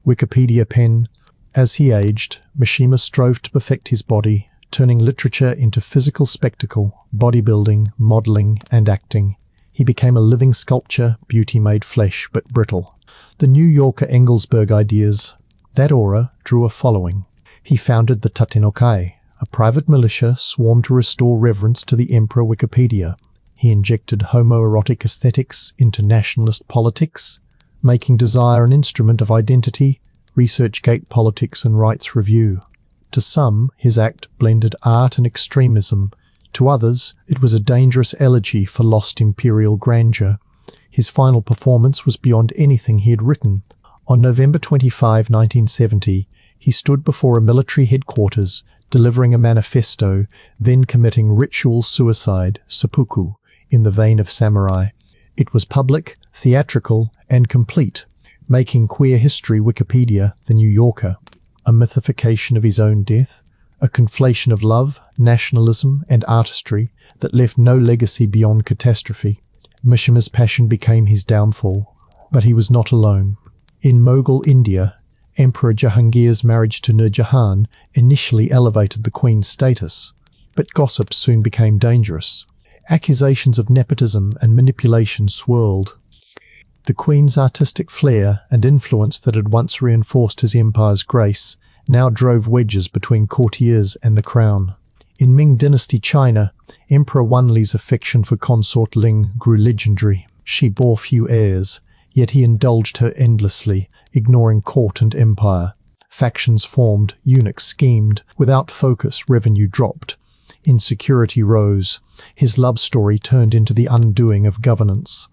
Speaker 1: Wikipedia pen, as he aged, Mishima strove to perfect his body, turning literature into physical spectacle, bodybuilding, modeling, and acting. He became a living sculpture, beauty made flesh but brittle. The New Yorker Engelsberg ideas, that aura drew a following. He founded the Tatenokai, a private militia sworn to restore reverence to the Emperor Wikipedia. He injected homoerotic aesthetics into nationalist politics, making desire an instrument of identity, ResearchGate politics and rights review. To some, his act blended art and extremism. To others, it was a dangerous elegy for lost imperial grandeur. His final performance was beyond anything he had written. On November 25, 1970, he stood before a military headquarters, delivering a manifesto, then committing ritual suicide, seppuku, in the vein of samurai. It was public, theatrical, and complete, making queer history Wikipedia the New Yorker. A mythification of his own death, a conflation of love, nationalism, and artistry that left no legacy beyond catastrophe. Mishima's passion became his downfall, but he was not alone. In Mughal India, Emperor Jahangir's marriage to Nur Jahan initially elevated the Queen's status, but gossip soon became dangerous. Accusations of nepotism and manipulation swirled. The Queen's artistic flair and influence that had once reinforced his empire's grace now drove wedges between courtiers and the crown. In Ming Dynasty China, Emperor Wanli's affection for consort Ling grew legendary. She bore few heirs, yet he indulged her endlessly, ignoring court and empire. Factions formed, eunuchs schemed. Without focus, revenue dropped. Insecurity rose. His love story turned into the undoing of governance.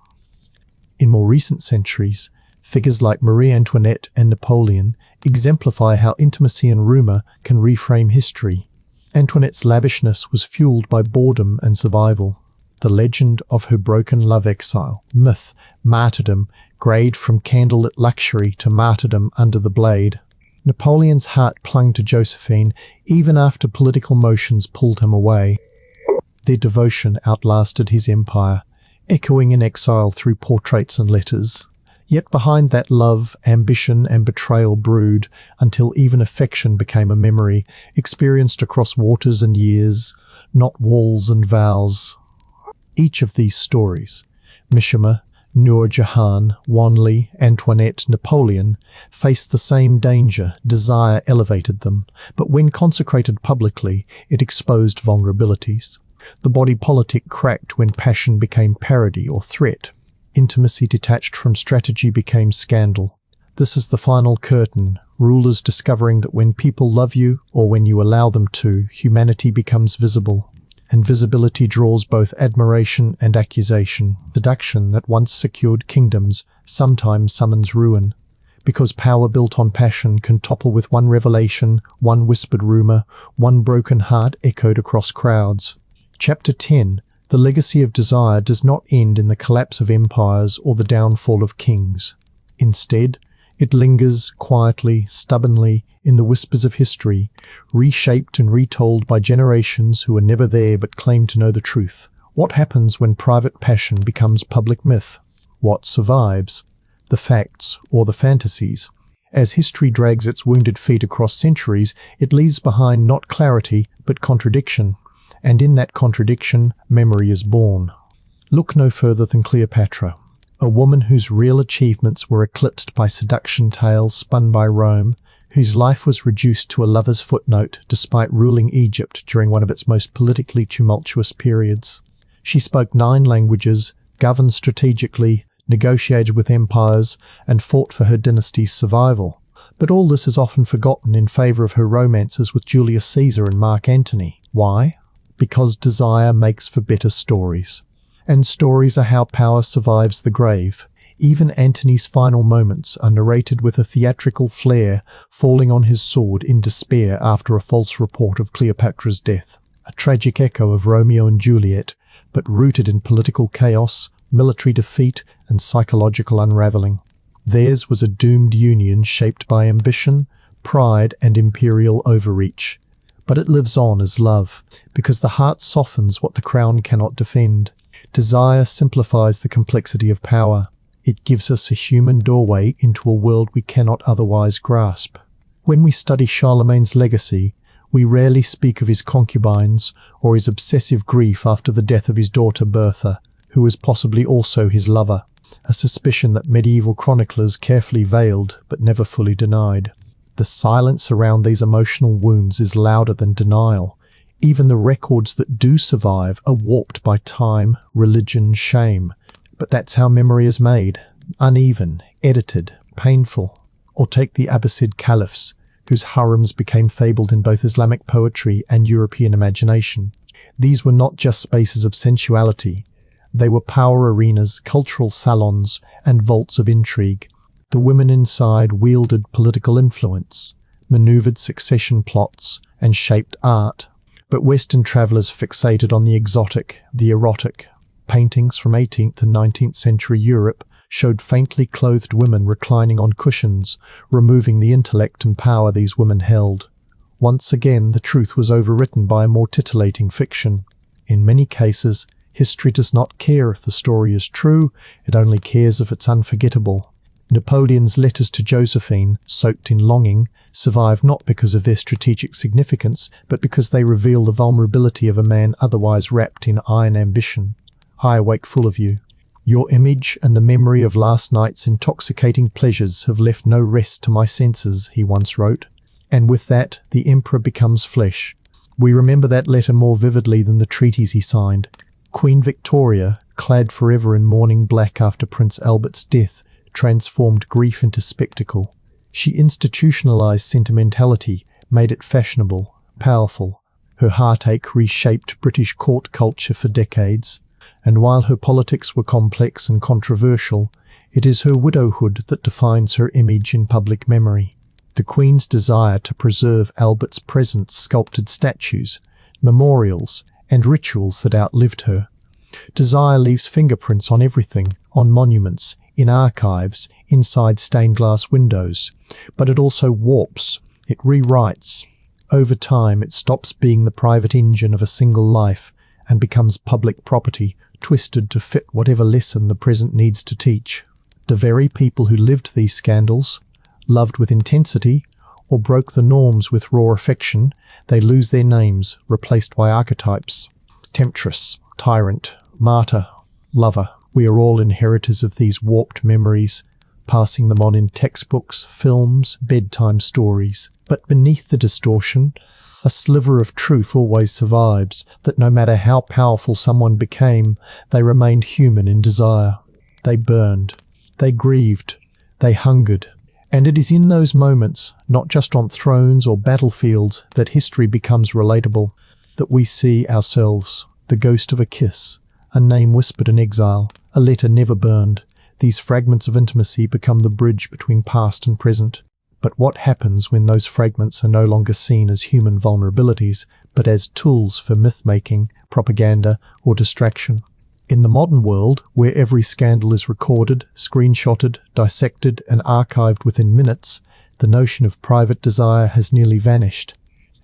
Speaker 1: In more recent centuries, figures like Marie Antoinette and Napoleon exemplify how intimacy and rumour can reframe history. Antoinette's lavishness was fueled by boredom and survival. The legend of her broken love exile, myth, martyrdom, grade from candlelit luxury to martyrdom under the blade. Napoleon's heart clung to Josephine even after political motions pulled him away. Their devotion outlasted his empire, echoing in exile through portraits and letters. Yet behind that love, ambition, and betrayal brewed until even affection became a memory, experienced across waters and years, not walls and vows. Each of these stories, Mishima, Noor Jahan, Wanli, Antoinette, Napoleon, faced the same danger. Desire elevated them, but when consecrated publicly, it exposed vulnerabilities. The body politic cracked when passion became parody or threat. Intimacy detached from strategy became scandal. This is the final curtain, rulers discovering that when people love you, or when you allow them to, humanity becomes visible. And visibility draws both admiration and accusation. Seduction that once secured kingdoms sometimes summons ruin, because power built on passion can topple with one revelation, one whispered rumor, one broken heart echoed across crowds. Chapter 10. The legacy of desire does not end in the collapse of empires or the downfall of kings. Instead, it lingers quietly, stubbornly, in the whispers of history, reshaped and retold by generations who were never there but claim to know the truth. What happens when private passion becomes public myth? What survives? The facts or the fantasies? As history drags its wounded feet across centuries, it leaves behind not clarity but contradiction. And in that contradiction, memory is born. Look no further than Cleopatra, a woman whose real achievements were eclipsed by seduction tales spun by Rome, whose life was reduced to a lover's footnote despite ruling Egypt during one of its most politically tumultuous periods. She spoke 9 languages, governed strategically, negotiated with empires, and fought for her dynasty's survival. But all this is often forgotten in favour of her romances with Julius Caesar and Mark Antony. Why? Because desire makes for better stories. And stories are how power survives the grave. Even Antony's final moments are narrated with a theatrical flair, falling on his sword in despair after a false report of Cleopatra's death. A tragic echo of Romeo and Juliet, but rooted in political chaos, military defeat, and psychological unravelling. Theirs was a doomed union shaped by ambition, pride, and imperial overreach. But it lives on as love, because the heart softens what the crown cannot defend. Desire simplifies the complexity of power. It gives us a human doorway into a world we cannot otherwise grasp. When we study Charlemagne's legacy, we rarely speak of his concubines or his obsessive grief after the death of his daughter Bertha, who was possibly also his lover, a suspicion that medieval chroniclers carefully veiled but never fully denied. The silence around these emotional wounds is louder than denial. Even the records that do survive are warped by time, religion, shame. But that's how memory is made. Uneven, edited, painful. Or take the Abbasid caliphs, whose harems became fabled in both Islamic poetry and European imagination. These were not just spaces of sensuality. They were power arenas, cultural salons, and vaults of intrigue. The women inside wielded political influence, maneuvered succession plots, and shaped art. But Western travellers fixated on the exotic, the erotic. Paintings from 18th and 19th century Europe showed faintly clothed women reclining on cushions, removing the intellect and power these women held. Once again, the truth was overwritten by a more titillating fiction. In many cases, history does not care if the story is true, it only cares if it's unforgettable. Napoleon's letters to Josephine, soaked in longing, survive not because of their strategic significance, but because they reveal the vulnerability of a man otherwise wrapped in iron ambition. I awake full of you. Your image and the memory of last night's intoxicating pleasures have left no rest to my senses, he once wrote. And with that, the emperor becomes flesh. We remember that letter more vividly than the treaties he signed. Queen Victoria, clad forever in mourning black after Prince Albert's death, transformed grief into spectacle. She institutionalized sentimentality, made it fashionable, powerful. Her heartache reshaped British court culture for decades. And while her politics were complex and controversial, it is her widowhood that defines her image in public memory. The Queen's desire to preserve Albert's presence sculpted statues, memorials, and rituals that outlived her. Desire leaves fingerprints on everything, on monuments, in archives, inside stained glass windows. But it also warps, it rewrites. Over time, it stops being the private engine of a single life and becomes public property, twisted to fit whatever lesson the present needs to teach. The very people who lived these scandals, loved with intensity, or broke the norms with raw affection, they lose their names, replaced by archetypes. Temptress, tyrant, martyr, lover. We are all inheritors of these warped memories, passing them on in textbooks, films, bedtime stories. But beneath the distortion, a sliver of truth always survives, that no matter how powerful someone became, they remained human in desire. They burned, they grieved, they hungered. And it is in those moments, not just on thrones or battlefields, that history becomes relatable, that we see ourselves, the ghost of a kiss, a name whispered in exile, a letter never burned. These fragments of intimacy become the bridge between past and present. But what happens when those fragments are no longer seen as human vulnerabilities, but as tools for myth-making, propaganda, or distraction? In the modern world, where every scandal is recorded, screenshotted, dissected, and archived within minutes, the notion of private desire has nearly vanished.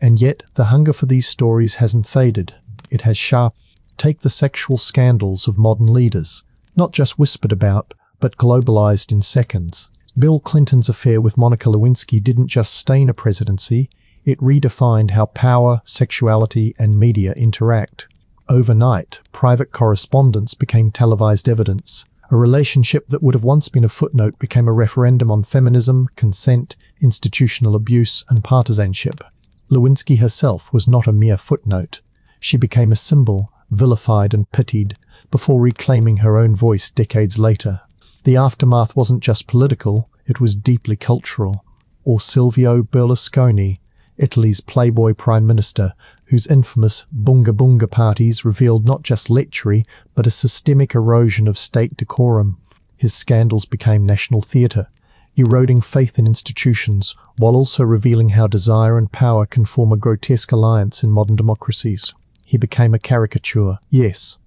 Speaker 1: And yet, the hunger for these stories hasn't faded. It has sharpened. Take the sexual scandals of modern leaders, not just whispered about, but globalized in seconds. Bill Clinton's affair with Monica Lewinsky didn't just stain a presidency, it redefined how power, sexuality, and media interact. Overnight, private correspondence became televised evidence. A relationship that would have once been a footnote became a referendum on feminism, consent, institutional abuse, and partisanship. Lewinsky herself was not a mere footnote. She became a symbol, vilified and pitied, before reclaiming her own voice decades later. The aftermath wasn't just political, it was deeply cultural. Or Silvio Berlusconi, Italy's playboy prime minister, whose infamous bunga bunga parties revealed not just lechery, but a systemic erosion of state decorum. His scandals became national theatre, eroding faith in institutions, while also revealing how desire and power can form a grotesque alliance in modern democracies. He became a caricature, yes,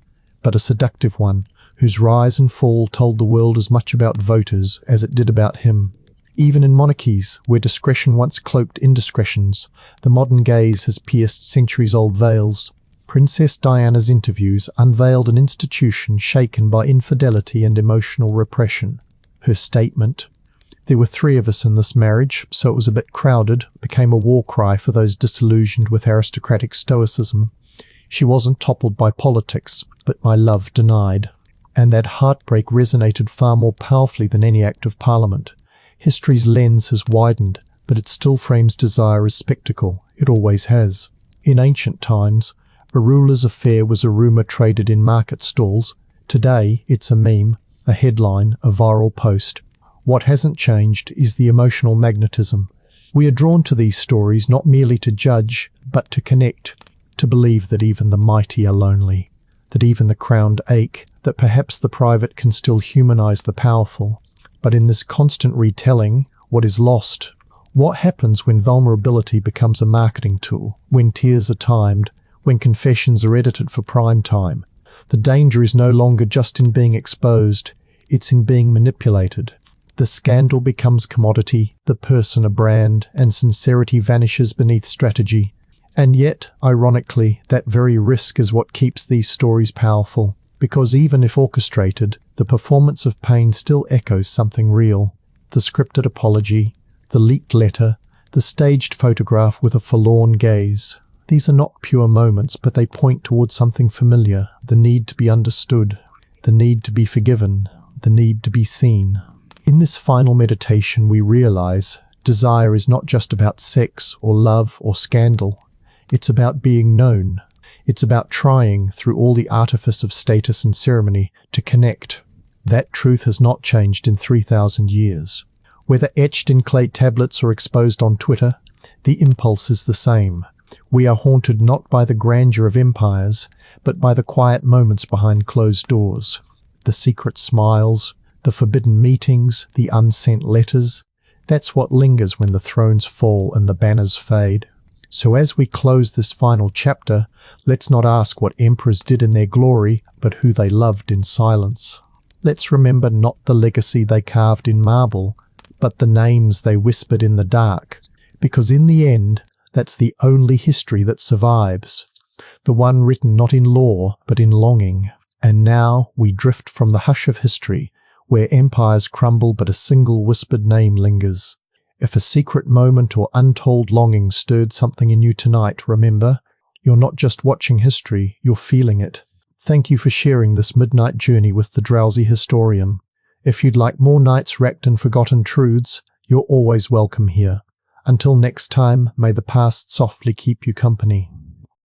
Speaker 1: but a seductive one, whose rise and fall told the world as much about voters as it did about him. Even in monarchies, where discretion once cloaked indiscretions, the modern gaze has pierced centuries-old veils. Princess Diana's interviews unveiled an institution shaken by infidelity and emotional repression. Her statement, "There were 3 of us in this marriage, so it was a bit crowded," became a war cry for those disillusioned with aristocratic stoicism. She wasn't toppled by politics, but by love denied. And that heartbreak resonated far more powerfully than any act of parliament. History's lens has widened, but it still frames desire as spectacle. It always has. In ancient times, a ruler's affair was a rumour traded in market stalls. Today, it's a meme, a headline, a viral post. What hasn't changed is the emotional magnetism. We are drawn to these stories not merely to judge, but to connect, to believe that even the mighty are lonely, that even the crowned ache, that perhaps the private can still humanize the powerful. But in this constant retelling, what is lost? What happens when vulnerability becomes a marketing tool, when tears are timed, when confessions are edited for prime time? The danger is no longer just in being exposed, it's in being manipulated. The scandal becomes commodity, the person a brand, and sincerity vanishes beneath strategy. And yet, ironically, that very risk is what keeps these stories powerful, because even if orchestrated, the performance of pain still echoes something real. The scripted apology, the leaked letter, the staged photograph with a forlorn gaze. These are not pure moments, but they point towards something familiar, the need to be understood, the need to be forgiven, the need to be seen. In this final meditation, we realize desire is not just about sex or love or scandal. It's about being known. It's about trying, through all the artifice of status and ceremony, to connect. That truth has not changed in 3,000 years. Whether etched in clay tablets or exposed on Twitter, the impulse is the same. We are haunted not by the grandeur of empires, but by the quiet moments behind closed doors. The secret smiles, the forbidden meetings, the unsent letters. That's what lingers when the thrones fall and the banners fade. So as we close this final chapter, let's not ask what emperors did in their glory, but who they loved in silence. Let's remember not the legacy they carved in marble, but the names they whispered in the dark, because in the end, that's the only history that survives, the one written not in law, but in longing. And now we drift from the hush of history, where empires crumble but a single whispered name lingers. If a secret moment or untold longing stirred something in you tonight, remember, you're not just watching history, you're feeling it. Thank you for sharing this midnight journey with the drowsy historian. If you'd like more nights wrapped in forgotten truths, you're always welcome here. Until next time, may the past softly keep you company.